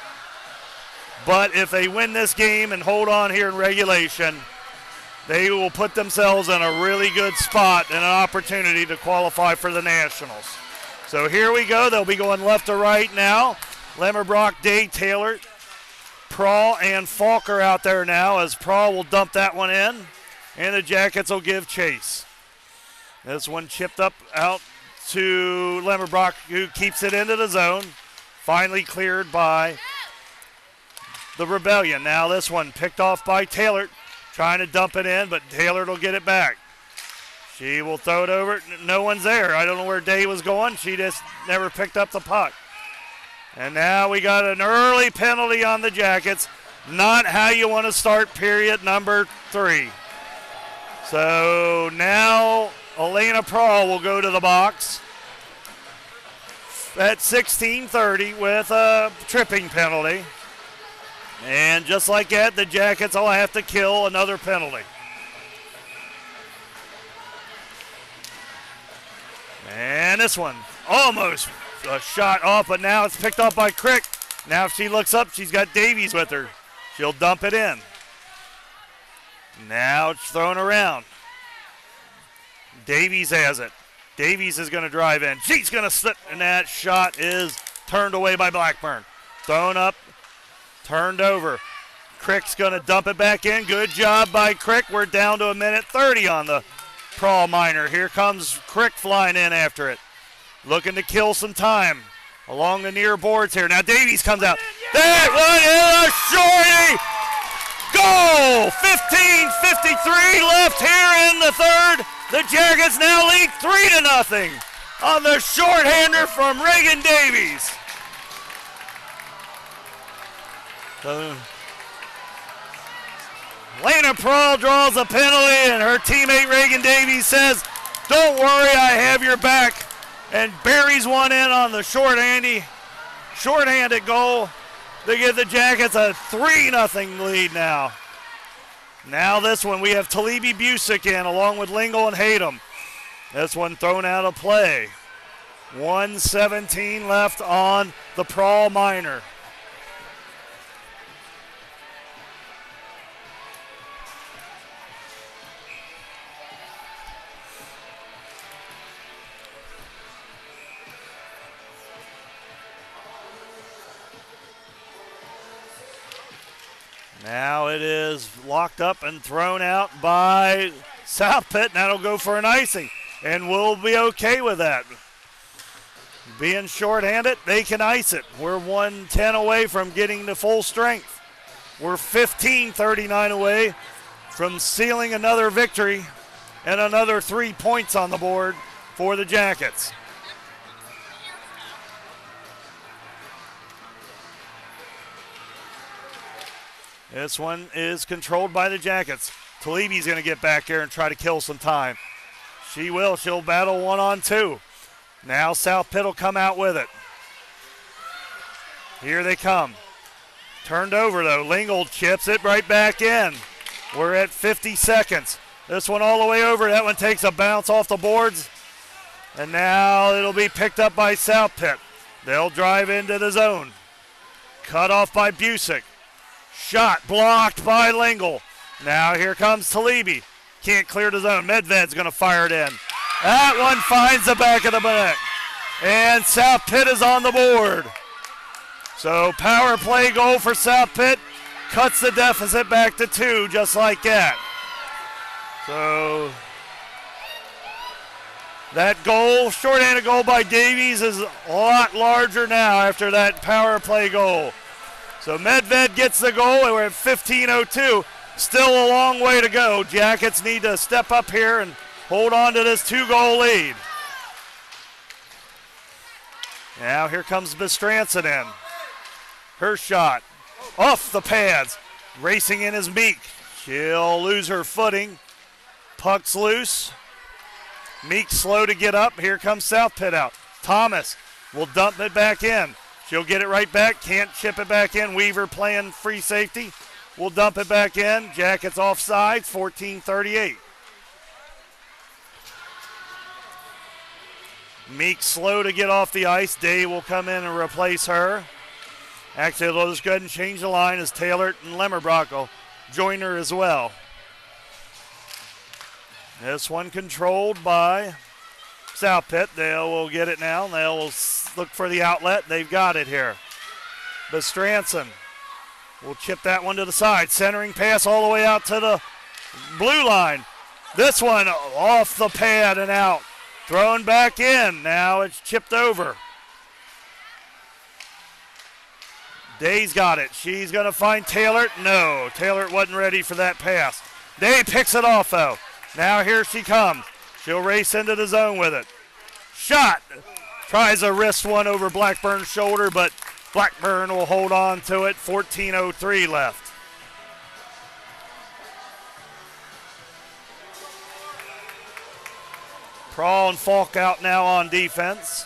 But if they win this game and hold on here in regulation, they will put themselves in a really good spot and an opportunity to qualify for the Nationals. So here we go. They'll be going left to right now. Lemmerbrock, Day, Taylor, Prawl, and Falker out there now, as Prawl will dump that one in, and the Jackets will give chase. This one chipped up out to Lemmerbrock, who keeps it into the zone. Finally cleared by the Rebellion. Now this one picked off by Taylor, trying to dump it in, but Taylor will get it back. She will throw it over. No one's there. I don't know where Day was going. She just never picked up the puck. And now we got an early penalty on the Jackets. Not how you want to start period number 3. So now Elena Prawl will go to the box at 16:30 with a tripping penalty. And just like that, the Jackets will have to kill another penalty. And this one almost a shot off, but now it's picked up by Crick. Now if she looks up, she's got Davies with her. She'll dump it in. Now it's thrown around. Davies has it. Davies is going to drive in. She's going to slip, and that shot is turned away by Blackburn. Thrown up, turned over. Crick's going to dump it back in. Good job by Crick. We're down to 1:30 on the Prawl Minor. Here comes Crick flying in after it, looking to kill some time along the near boards here. Now Davies comes out. That one is a shorty. Goal! 15:53 left here in the third. The Jackets now lead 3-0 on the shorthander from Reagan Davies. Lena Prawl draws a penalty, and her teammate Reagan Davies says, "Don't worry, I have your back," and buries one in on the shorthanded goal to give the Jackets a 3-0 lead now. Now this one, we have Talibi Busick in along with Lingle and Hayden. This one thrown out of play. 1:17 left on the Prawl Minor. Now it is locked up and thrown out by South Pitt. That'll go for an icing, and we'll be okay with that. Being shorthanded, they can ice it. We're 1:10 away from getting to full strength. We're 15:39 away from sealing another victory and another 3 points on the board for the Jackets. This one is controlled by the Jackets. Talibi's going to get back there and try to kill some time. She will. She'll battle 1-on-2. Now South Pitt will come out with it. Here they come. Turned over, though. Lingle chips it right back in. We're at 50 seconds. This one all the way over. That one takes a bounce off the boards. And now it'll be picked up by South Pitt. They'll drive into the zone. Cut off by Busick. Shot blocked by Lingle. Now here comes Talibi. Can't clear the zone. Medved's going to fire it in. That one finds the back of the net. And South Pitt is on the board. So power play goal for South Pitt. Cuts the deficit back to 2 just like that. So that goal, short-handed goal by Davies, is a lot larger now after that power play goal. So Medved gets the goal, and we're at 15:02. Still a long way to go. Jackets need to step up here and hold on to this 2-goal lead. Now here comes Bestranson in. Her shot off the pads. Racing in is Meek. She'll lose her footing. Puck's loose. Meek slow to get up. Here comes South Pitt out. Thomas will dump it back in. She'll get it right back. Can't chip it back in. Weaver playing free safety. Will dump it back in. Jackets offside. 14:38. Meek slow to get off the ice. Day will come in and replace her. Actually, they'll just go ahead and change the line as Taylor and Lemmerbrock will join her as well. This one controlled by South Pitt. They will get it now. They will look for the outlet. They've got it here. Bestranson will chip that one to the side. Centering pass all the way out to the blue line. This one off the pad and out. Thrown back in. Now it's chipped over. Day's got it. She's going to find Taylor. No, Taylor wasn't ready for that pass. Day picks it off, though. Now here she comes. She'll race into the zone with it. Shot. Tries a wrist one over Blackburn's shoulder, but Blackburn will hold on to it. 14:03 left. Prawl and Falk out now on defense.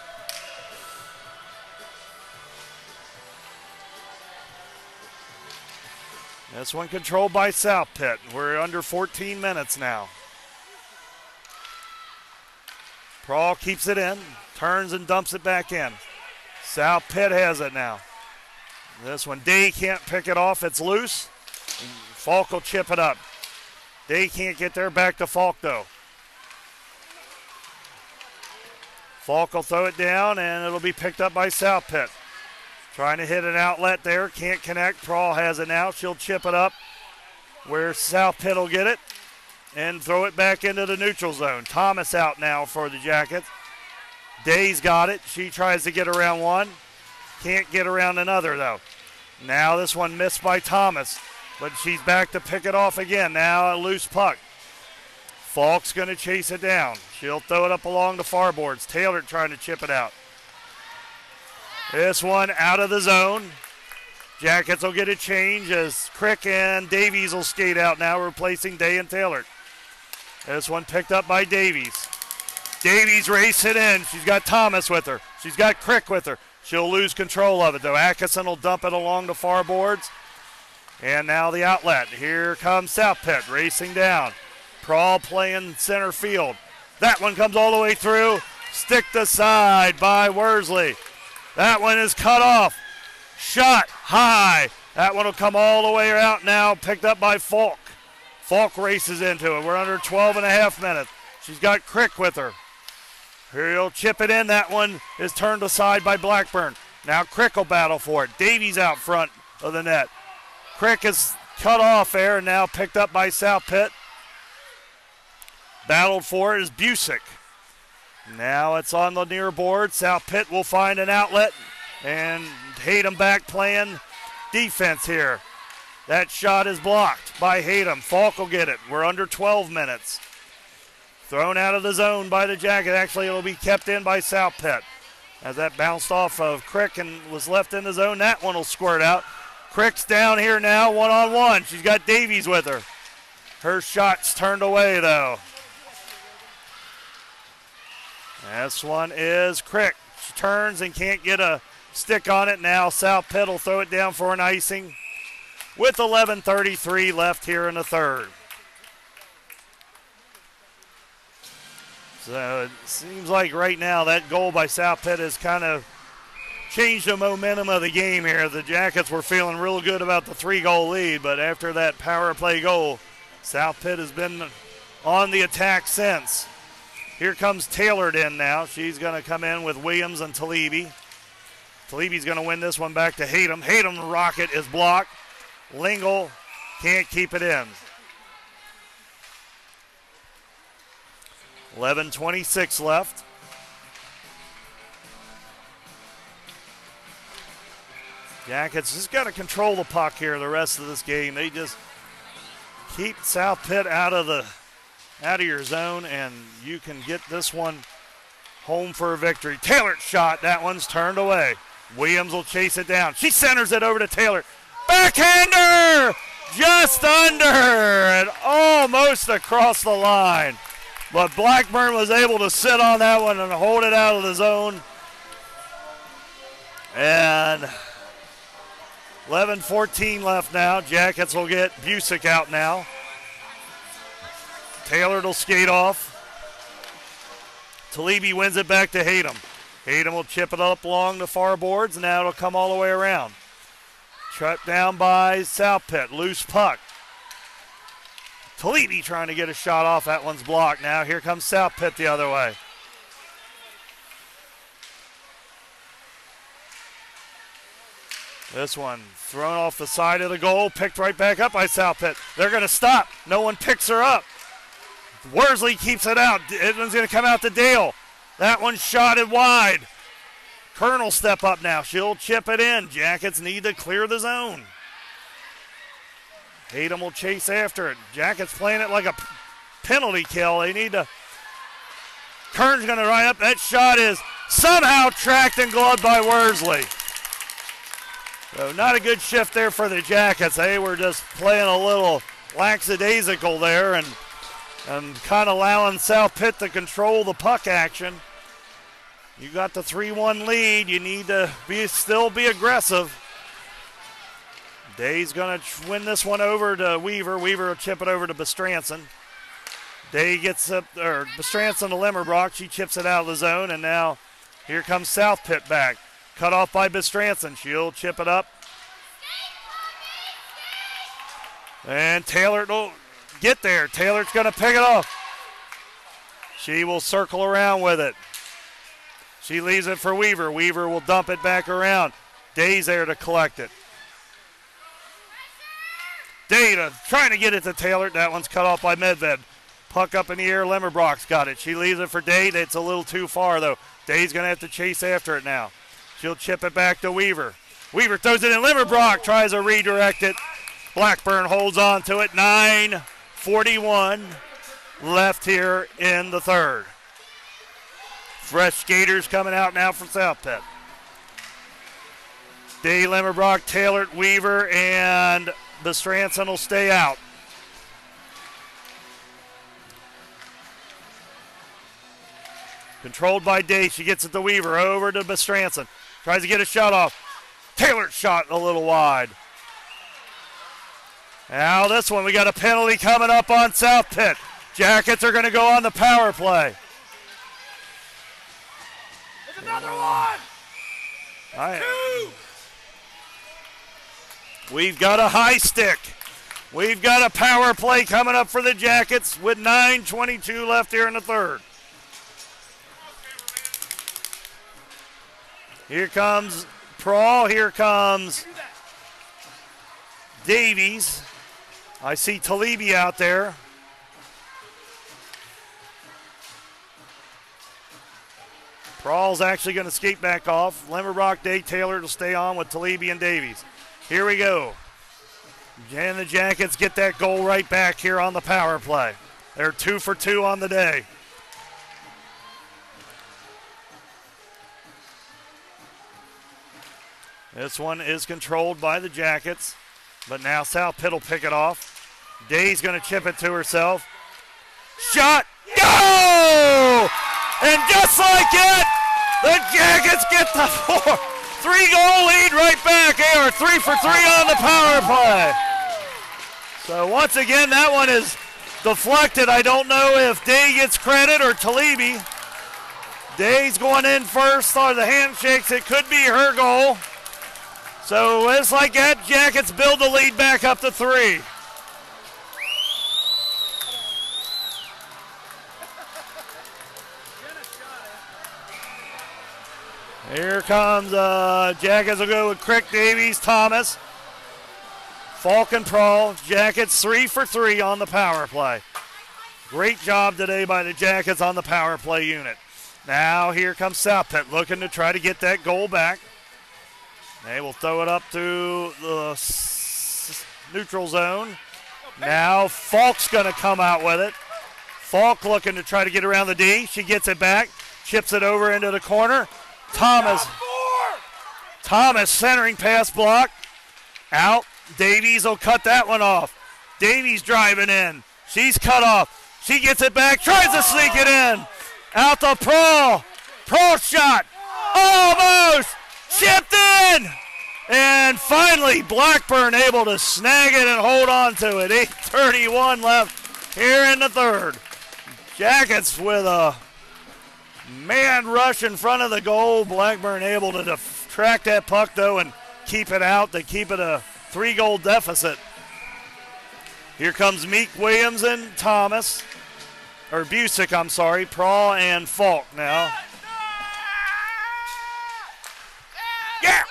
This one controlled by South Pitt. We're under 14 minutes now. Prawl keeps it in, turns and dumps it back in. South Pitt has it now. This one, Day can't pick it off. It's loose. Falk will chip it up. Day can't get there. Back to Falk, though. Falk will throw it down, and it'll be picked up by South Pitt. Trying to hit an outlet there. Can't connect. Prawl has it now. She'll chip it up where South Pitt will get it and throw it back into the neutral zone. Thomas out now for the Jackets. Day's got it. She tries to get around one. Can't get around another, though. Now this one missed by Thomas, but she's back to pick it off again. Now a loose puck. Falk's going to chase it down. She'll throw it up along the far boards. Taylor trying to chip it out. This one out of the zone. Jackets will get a change as Crick and Davies will skate out now, replacing Day and Taylor. This one picked up by Davies. Davies race it in. She's got Thomas with her. She's got Crick with her. She'll lose control of it, though. Atkinson will dump it along the far boards. And now the outlet. Here comes South Pitt racing down. Prawl playing center field. That one comes all the way through. Sticked aside by Worsley. That one is cut off. Shot high. That one will come all the way out now, picked up by Falk. Falk races into it. We're under 12 and a half minutes. She's got Crick with her. Here he'll chip it in. That one is turned aside by Blackburn. Now Crick will battle for it. Davies out front of the net. Crick is cut off there and now picked up by South Pitt. Battled for it is Busick. Now it's on the near board. South Pitt will find an outlet and Hayden back playing defense here. That shot is blocked by Hayden. Falk will get it. We're under 12 minutes. Thrown out of the zone by the Jacket. Actually, it'll be kept in by South Pitt. As that bounced off of Crick and was left in the zone, that one will squirt out. Crick's down here now, one-on-one. She's got Davies with her. Her shot's turned away, though. This one is Crick. She turns and can't get a stick on it. Now South Pitt will throw it down for an icing with 11:33 left here in the third. So it seems like right now that goal by South Pitt has kind of changed the momentum of the game here. The Jackets were feeling real good about the 3-goal lead, but after that power play goal, South Pitt has been on the attack since. Here comes Taylor in now. She's going to come in with Williams and Talibi. Talibi's going to win this one back to Hayden. Hayden rocket is blocked. Lingle can't keep it in. 11:26 left. Jackets just got to control the puck here the rest of this game. They just keep South Pitt out of your zone, and you can get this one home for a victory. Taylor's shot, that one's turned away. Williams will chase it down. She centers it over to Taylor. Backhander! Just under and almost across the line. But Blackburn was able to sit on that one and hold it out of the zone. And 11:14 left now. Jackets will get Busick out now. Taylor will skate off. Talibi wins it back to Hayden. Hayden will chip it up along the far boards. Now it'll come all the way around. Shut down by South Pitt. Loose puck. Talibi trying to get a shot off. That one's blocked now. Here comes South Pitt the other way. This one thrown off the side of the goal. Picked right back up by South Pitt. They're going to stop. No one picks her up. Worsley keeps it out. Edmonds going to come out to Dale. That one's shotted wide. Colonel step up now. She'll chip it in. Jackets need to clear the zone. Hayden will chase after it. Jackets playing it like a penalty kill. They need to. Kern's going to ride up. That shot is somehow tracked and gloved by Worsley. So not a good shift there for the Jackets. They were just playing a little lackadaisical there and kind of allowing South Pitt to control the puck action. You got the 3-1 lead. You need to still be aggressive. Day's going to win this one over to Weaver. Weaver will chip it over to Bestranson. Day gets up, or Bestranson to Limmerbrock. She chips it out of the zone, and now here comes South Pitt back. Cut off by Bestranson. She'll chip it up. And Taylor will get there. Taylor's going to pick it off. She will circle around with it. She leaves it for Weaver. Weaver will dump it back around. Day's there to collect it. Day trying to get it to Taylor. That one's cut off by Medved. Puck up in the air. Limmerbrock's got it. She leaves it for Day. That's a little too far, though. Day's going to have to chase after it now. She'll chip it back to Weaver. Weaver throws it in. Limmerbrock tries to redirect it. Blackburn holds on to it. 9:41 left here in the third. Fresh skaters coming out now from South Pitt. Day, Limmerbrock, Taylor, Weaver, and Bestranson will stay out. Controlled by Day. She gets it to Weaver. Over to Bestranson. Tries to get a shot off. Taylor's shot a little wide. Now this one, we got a penalty coming up on South Pitt. Jackets are going to go on the power play. There's another one. We've got a high stick. We've got a power play coming up for the Jackets with 9:22 left here in the third. Here comes Prawl. Here comes Davies. I see Talibi out there. Prawl's actually going to skate back off. Limmerbrock, Day, Taylor to stay on with Talibi and Davies. Here we go. And the Jackets get that goal right back here on the power play. They're 2 for 2 on the day. This one is controlled by the Jackets, but now South Pitt will pick it off. Day's going to chip it to herself. Shot! Go! And just like it, the Jackets get the 3-goal lead right back. They are 3 for 3 on the power play. So once again, that one is deflected. I don't know if Day gets credit or Talibi. Day's going in first on the handshakes. It could be her goal. So it's like that. Jackets build the lead back up to 3. Here comes Jackets will go with Crick, Davies, Thomas, Falk, and Prawl. Jackets 3 for 3 on the power play. Great job today by the Jackets on the power play unit. Now here comes South Pitt looking to try to get that goal back. They will throw it up to the neutral zone. Now Falk's going to come out with it. Falk looking to try to get around the D. She gets it back, chips it over into the corner. Thomas centering pass block. Out. Davies will cut that one off. Davies driving in. She's cut off. She gets it back, tries to sneak it in. Out to Prawl. Prawl shot. Almost. Chipped in. And finally, Blackburn able to snag it and hold on to it. 8:31 left here in the third. Jackets with a man rush in front of the goal. Blackburn able to track that puck, though, and keep it out to keep it a 3-goal deficit. Here comes Meek, Williams, and Thomas. Or Busick, I'm sorry. Prawl and Falk now. Yeah!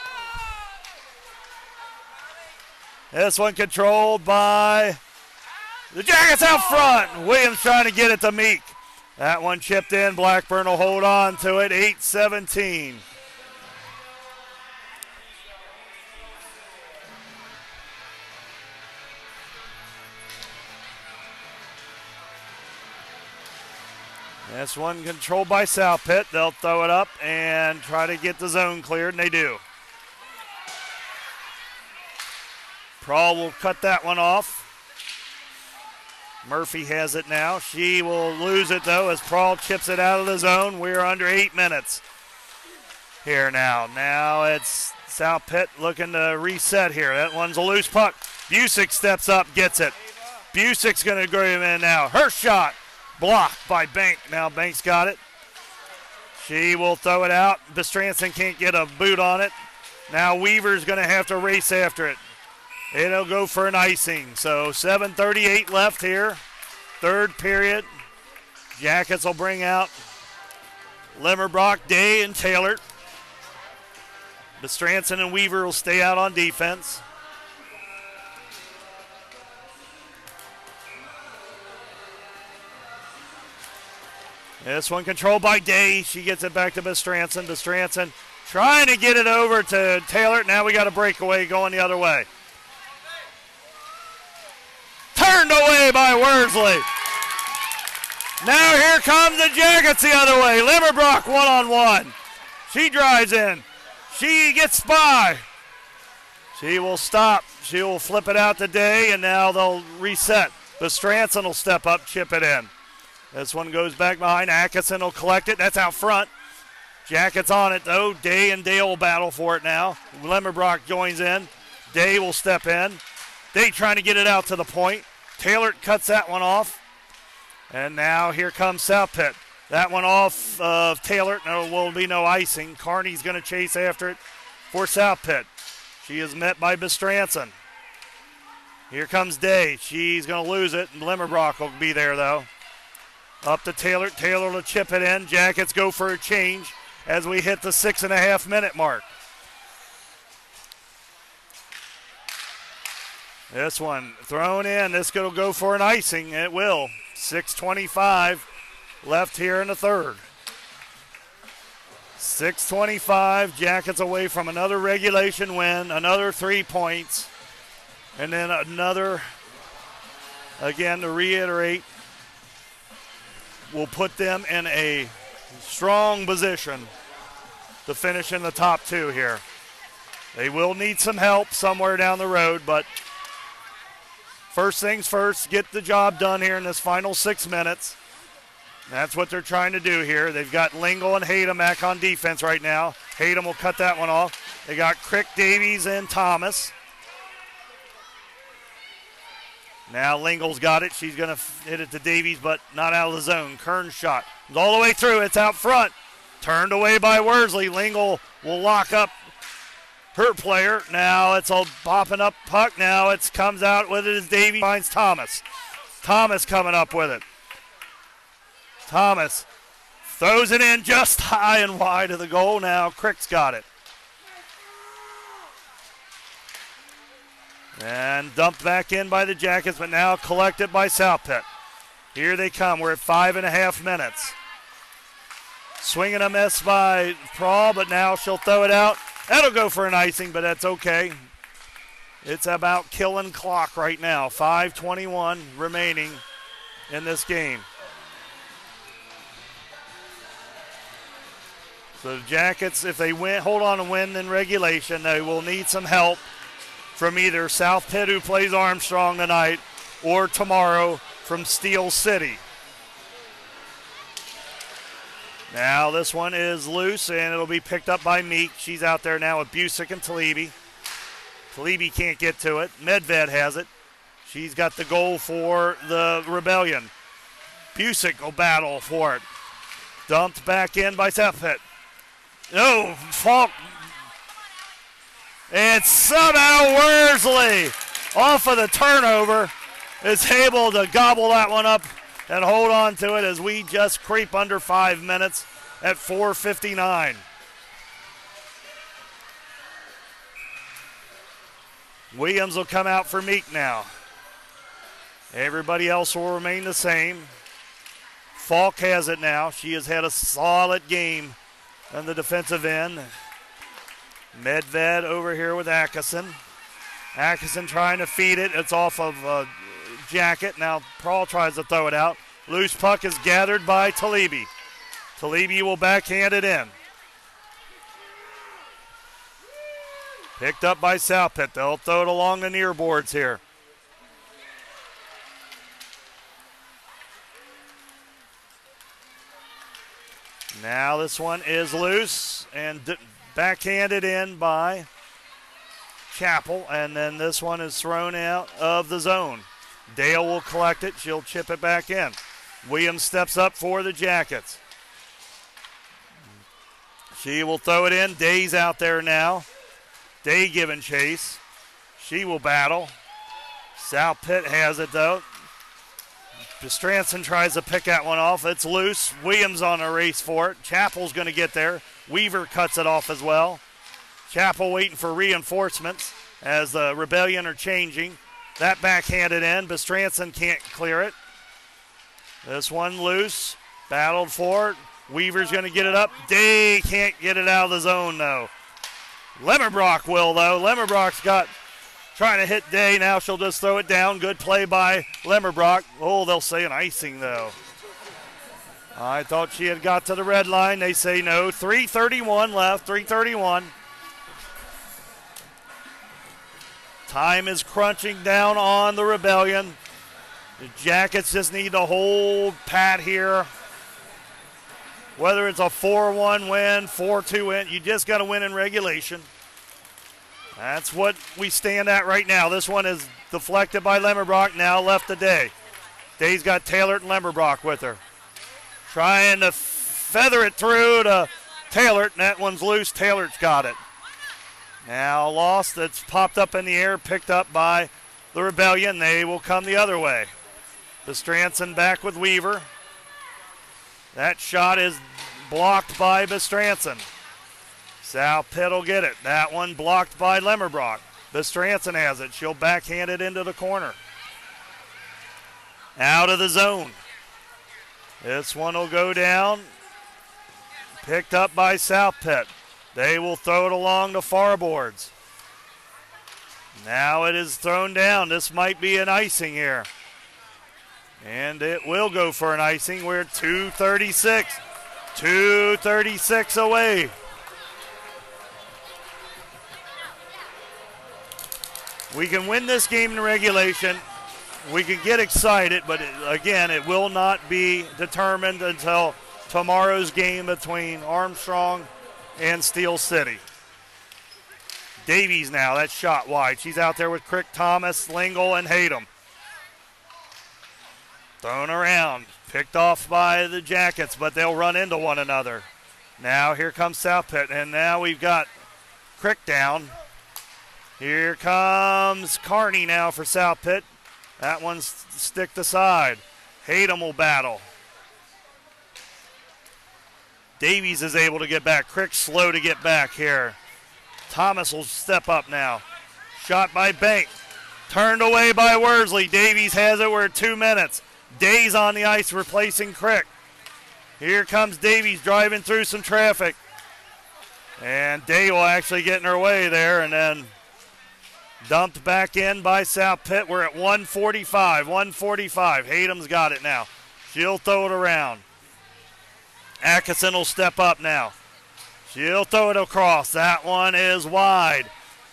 This one controlled by the Jackets out front. Williams trying to get it to Meek. That one chipped in. Blackburn will hold on to it. 8-17. This one controlled by South Pitt. They'll throw it up and try to get the zone cleared, and they do. Prawl will cut that one off. Murphy has it now. She will lose it, though, as Prawl chips it out of the zone. We're under 8 minutes here now. Now it's South Pitt looking to reset here. That one's a loose puck. Busick steps up, gets it. Busick's going to go in now. Her shot. Blocked by Bank. Now Bank's got it. She will throw it out. Bestranson can't get a boot on it. Now Weaver's going to have to race after it. It'll go for an icing. So 7:38 left here. Third period. Jackets will bring out Limmerbrock, Day, and Taylor. Bestranson and Weaver will stay out on defense. This one controlled by Day. She gets it back to Bestranson. Bestranson trying to get it over to Taylor. Now we got a breakaway going the other way. Turned away by Worsley. Now here comes the Jackets the other way. Limmerbrock one-on-one. She drives in. She gets by. She will stop. She will flip it out to Day, and now they'll reset. Bestranson will step up, chip it in. This one goes back behind. Atkinson will collect it. That's out front. Jackets on it, though. Day and Dale will battle for it now. Limmerbrock joins in. Day will step in. Day trying to get it out to the point. Taylor cuts that one off. And now here comes South Pitt. That one off of Taylor. There will be no icing. Carney's going to chase after it for South Pitt. She is met by Bestranson. Here comes Day. She's going to lose it. And Limmerbrock will be there, though. Up to Taylor. Taylor will chip it in. Jackets go for a change as we hit the 6.5-minute mark. This one thrown in. This will go for an icing. It will. 6:25 left here in the third. 6:25. Jackets away from another regulation win. Another 3 points. And then another, again, to reiterate, will put them in a strong position to finish in the top 2 here. They will need some help somewhere down the road, but first things first, get the job done here in this final 6 minutes. That's what they're trying to do here. They've got Lingle and Hayden back on defense right now. Hayden will cut that one off. They got Crick, Davies, and Thomas. Now Lingle's got it. She's going to hit it to Davies, but not out of the zone. Kern's shot. It's all the way through. It's out front. Turned away by Worsley. Lingle will lock up her player. Now it's a popping up puck. Now it comes out with it as Davey finds Thomas. Thomas coming up with it. Thomas throws it in just high and wide of the goal. Now Crick's got it. And dumped back in by the Jackets, but now collected by South Pitt. Here they come. We're at 5.5 minutes. Swinging a miss by Prawl, but now she'll throw it out. That'll go for an icing, but that's okay. It's about killing clock right now. 5:21 remaining in this game. So the Jackets, if they hold on and win in regulation, they will need some help from either South Pitt, who plays Armstrong tonight, or tomorrow from Steel City. Now this one is loose, and it'll be picked up by Meek. She's out there now with Busick and Talibi. Talibi can't get to it. Medved has it. She's got the goal for the Rebellion. Busick will battle for it. Dumped back in by South Pitt. No, Falk. And somehow Worsley, off of the turnover, is able to gobble that one up and hold on to it as we just creep under 5 minutes at 4:59. Williams will come out for Meek now. Everybody else will remain the same. Falk has it now. She has had a solid game on the defensive end. Medved over here with Atkinson. Atkinson trying to feed it. It's off of Jacket. Now Prawl tries to throw it out. Loose puck is gathered by Talibi. Talibi will backhand it in. Picked up by South Pitt. They'll throw it along the near boards here. Now this one is loose and backhanded in by Chappell, and then this one is thrown out of the zone. Dale will collect it. She'll chip it back in. Williams steps up for the Jackets. She will throw it in. Day's out there now. Day giving chase. She will battle. South Pitt has it, though. Stranson tries to pick that one off. It's loose. Williams on a race for it. Chappell's going to get there. Weaver cuts it off as well. Chappell waiting for reinforcements as the Rebellion are changing. That backhanded in, but Stranson can't clear it. This one loose. Battled for it. Weaver's going to get it up. Day can't get it out of the zone, though. Lemmerbrock will, though. Lemmerbrock's got trying to hit Day. Now she'll just throw it down. Good play by Lemmerbrock. Oh, they'll say an icing, though. I thought she had got to the red line. They say no. 3:31 left. 3:31. Time is crunching down on the Rebellion. The Jackets just need to hold pat here. Whether it's a 4-1 win, 4-2 win, you just got to win in regulation. That's what we stand at right now. This one is deflected by Lemmerbrock, now left to Day. Day's got Taylor and Lemmerbrock with her. Trying to feather it through to Taylor, and that one's loose. Taylor's got it. Now lost. It's popped up in the air, picked up by the Rebellion. They will come the other way. The Stranson back with Weaver. That shot is blocked by Bestranson. South Pitt will get it. That one blocked by Lemmerbrock. Bestranson has it. She'll backhand it into the corner. Out of the zone. This one will go down. Picked up by South Pitt. They will throw it along the far boards. Now it is thrown down. This might be an icing here. And it will go for an icing. We're at 2:36. 2:36 away. We can win this game in regulation. We can get excited, but again, it will not be determined until tomorrow's game between Armstrong and Steel City. Davies now, that shot wide. She's out there with Crick, Thomas, Lingle, and Hayden. Thrown around, picked off by the Jackets, but they'll run into one another. Now here comes South Pitt, and now we've got Crick down. Here comes Carney now for South Pitt. That one's sticked aside. Hayden will battle. Davies is able to get back. Crick slow to get back here. Thomas will step up now. Shot by Bank. Turned away by Worsley. Davies has it. We're at 2 minutes. Day's on the ice replacing Crick. Here comes Davies driving through some traffic. And Day will actually get in her way there and then dumped back in by South Pitt. We're at 1:45. Hayden's got it now. She'll throw it around. Atkinson will step up now. She'll throw it across. That one is wide.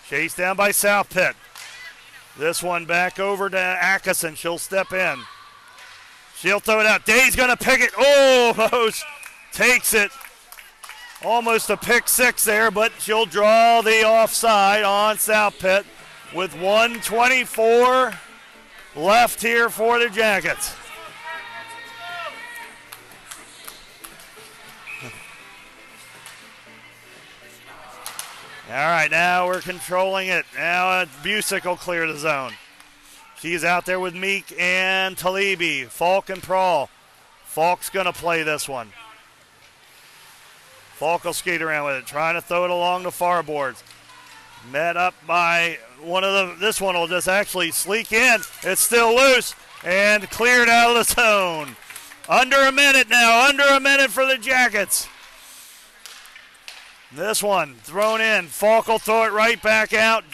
Chased down by South Pitt. This one back over to Atkinson. She'll step in. She'll throw it out. Day's going to pick it. Almost takes it. Almost a pick six there, but she'll draw the offside on South Pitt with 1:24 left here for the Jackets. All right, now we're controlling it. Now Busick will clear the zone. She's out there with Meek and Talibi. Falk and Prawl. Falk's going to play this one. Falk will skate around with it, trying to throw it along the far boards. Met up by this one will just actually sleek in. It's still loose and cleared out of the zone. Under a minute now, under a minute for the Jackets. This one thrown in. Falk will throw it right back out.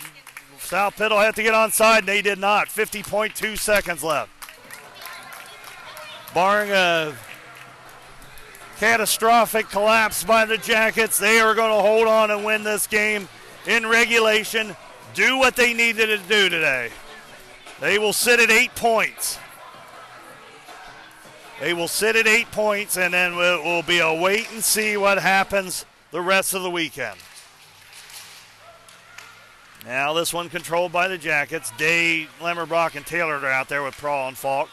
South Pitt will have to get onside, and they did not. 50.2 seconds left. Barring a catastrophic collapse by the Jackets, they are going to hold on and win this game in regulation. Do what they needed to do today. They will sit at 8 points. They will sit at 8 points, and then it will be a wait and see what happens the rest of the weekend. Now this one controlled by the Jackets. Day, Lemmerbrock, and Taylor are out there with Prawl and Falk.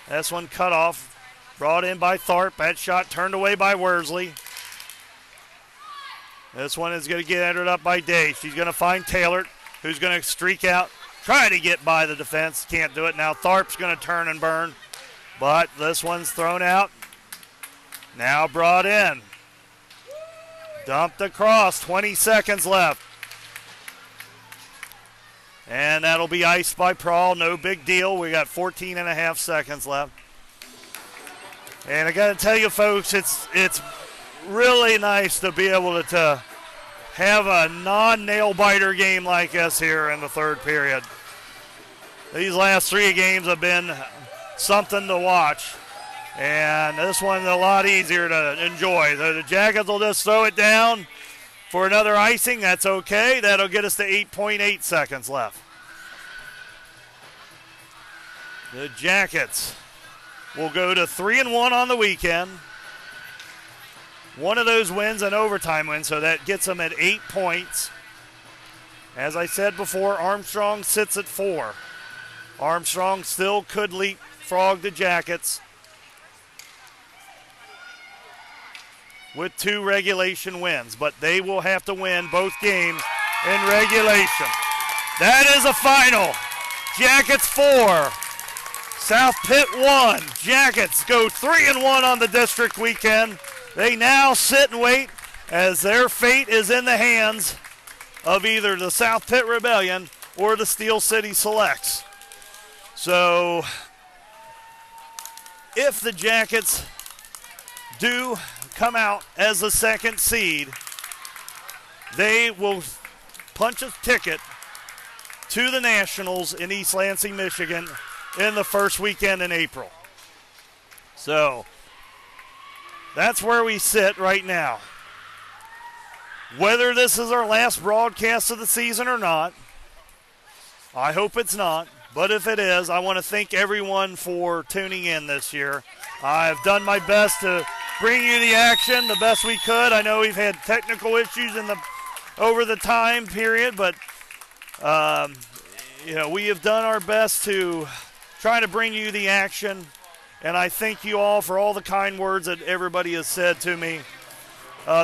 This one cut off, brought in by Tharp. That shot turned away by Worsley. This one is going to get entered up by Day. She's going to find Taylor, who's going to streak out, try to get by the defense. Can't do it. Now Tharp's going to turn and burn, but this one's thrown out. Now brought in. Dumped across, 20 seconds left. And that'll be iced by Prawl, no big deal. We got 14 and a half seconds left. And I got to tell you, folks, it's really nice to be able to have a non-nail-biter game like this here in the third period. These last three games have been something to watch. And this one's a lot easier to enjoy. The Jackets will just throw it down for another icing. That's okay. That'll get us to 8.8 seconds left. The Jackets will go to 3-1 on the weekend. One of those wins an overtime win, so that gets them at 8 points. As I said before, Armstrong sits at 4. Armstrong still could leapfrog the Jackets with 2 regulation wins, but they will have to win both games in regulation. That is a final. Jackets 4, South Pitt 1. Jackets go 3-1 on the district weekend. They now sit and wait as their fate is in the hands of either the South Pitt Rebellion or the Steel City Selects. So if the Jackets do come out as the second seed, they will punch a ticket to the Nationals in East Lansing, Michigan in the first weekend in April. So that's where we sit right now. Whether this is our last broadcast of the season or not, I hope it's not, but if it is, I want to thank everyone for tuning in this year. I've done my best to bring you the action the best we could. I know we've had technical issues over the time period, but we have done our best to try to bring you the action. And I thank you all for all the kind words that everybody has said to me.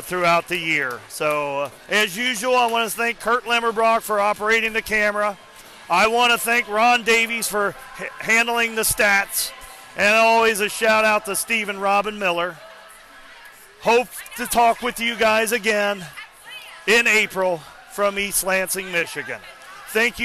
throughout the year. So, as usual, I want to thank Kurt Lemmerbrock for operating the camera. I want to thank Ron Davies for handling the stats. And always a shout-out to Stephen Robin Miller. Hope to talk with you guys again in April from East Lansing, Michigan. Thank you.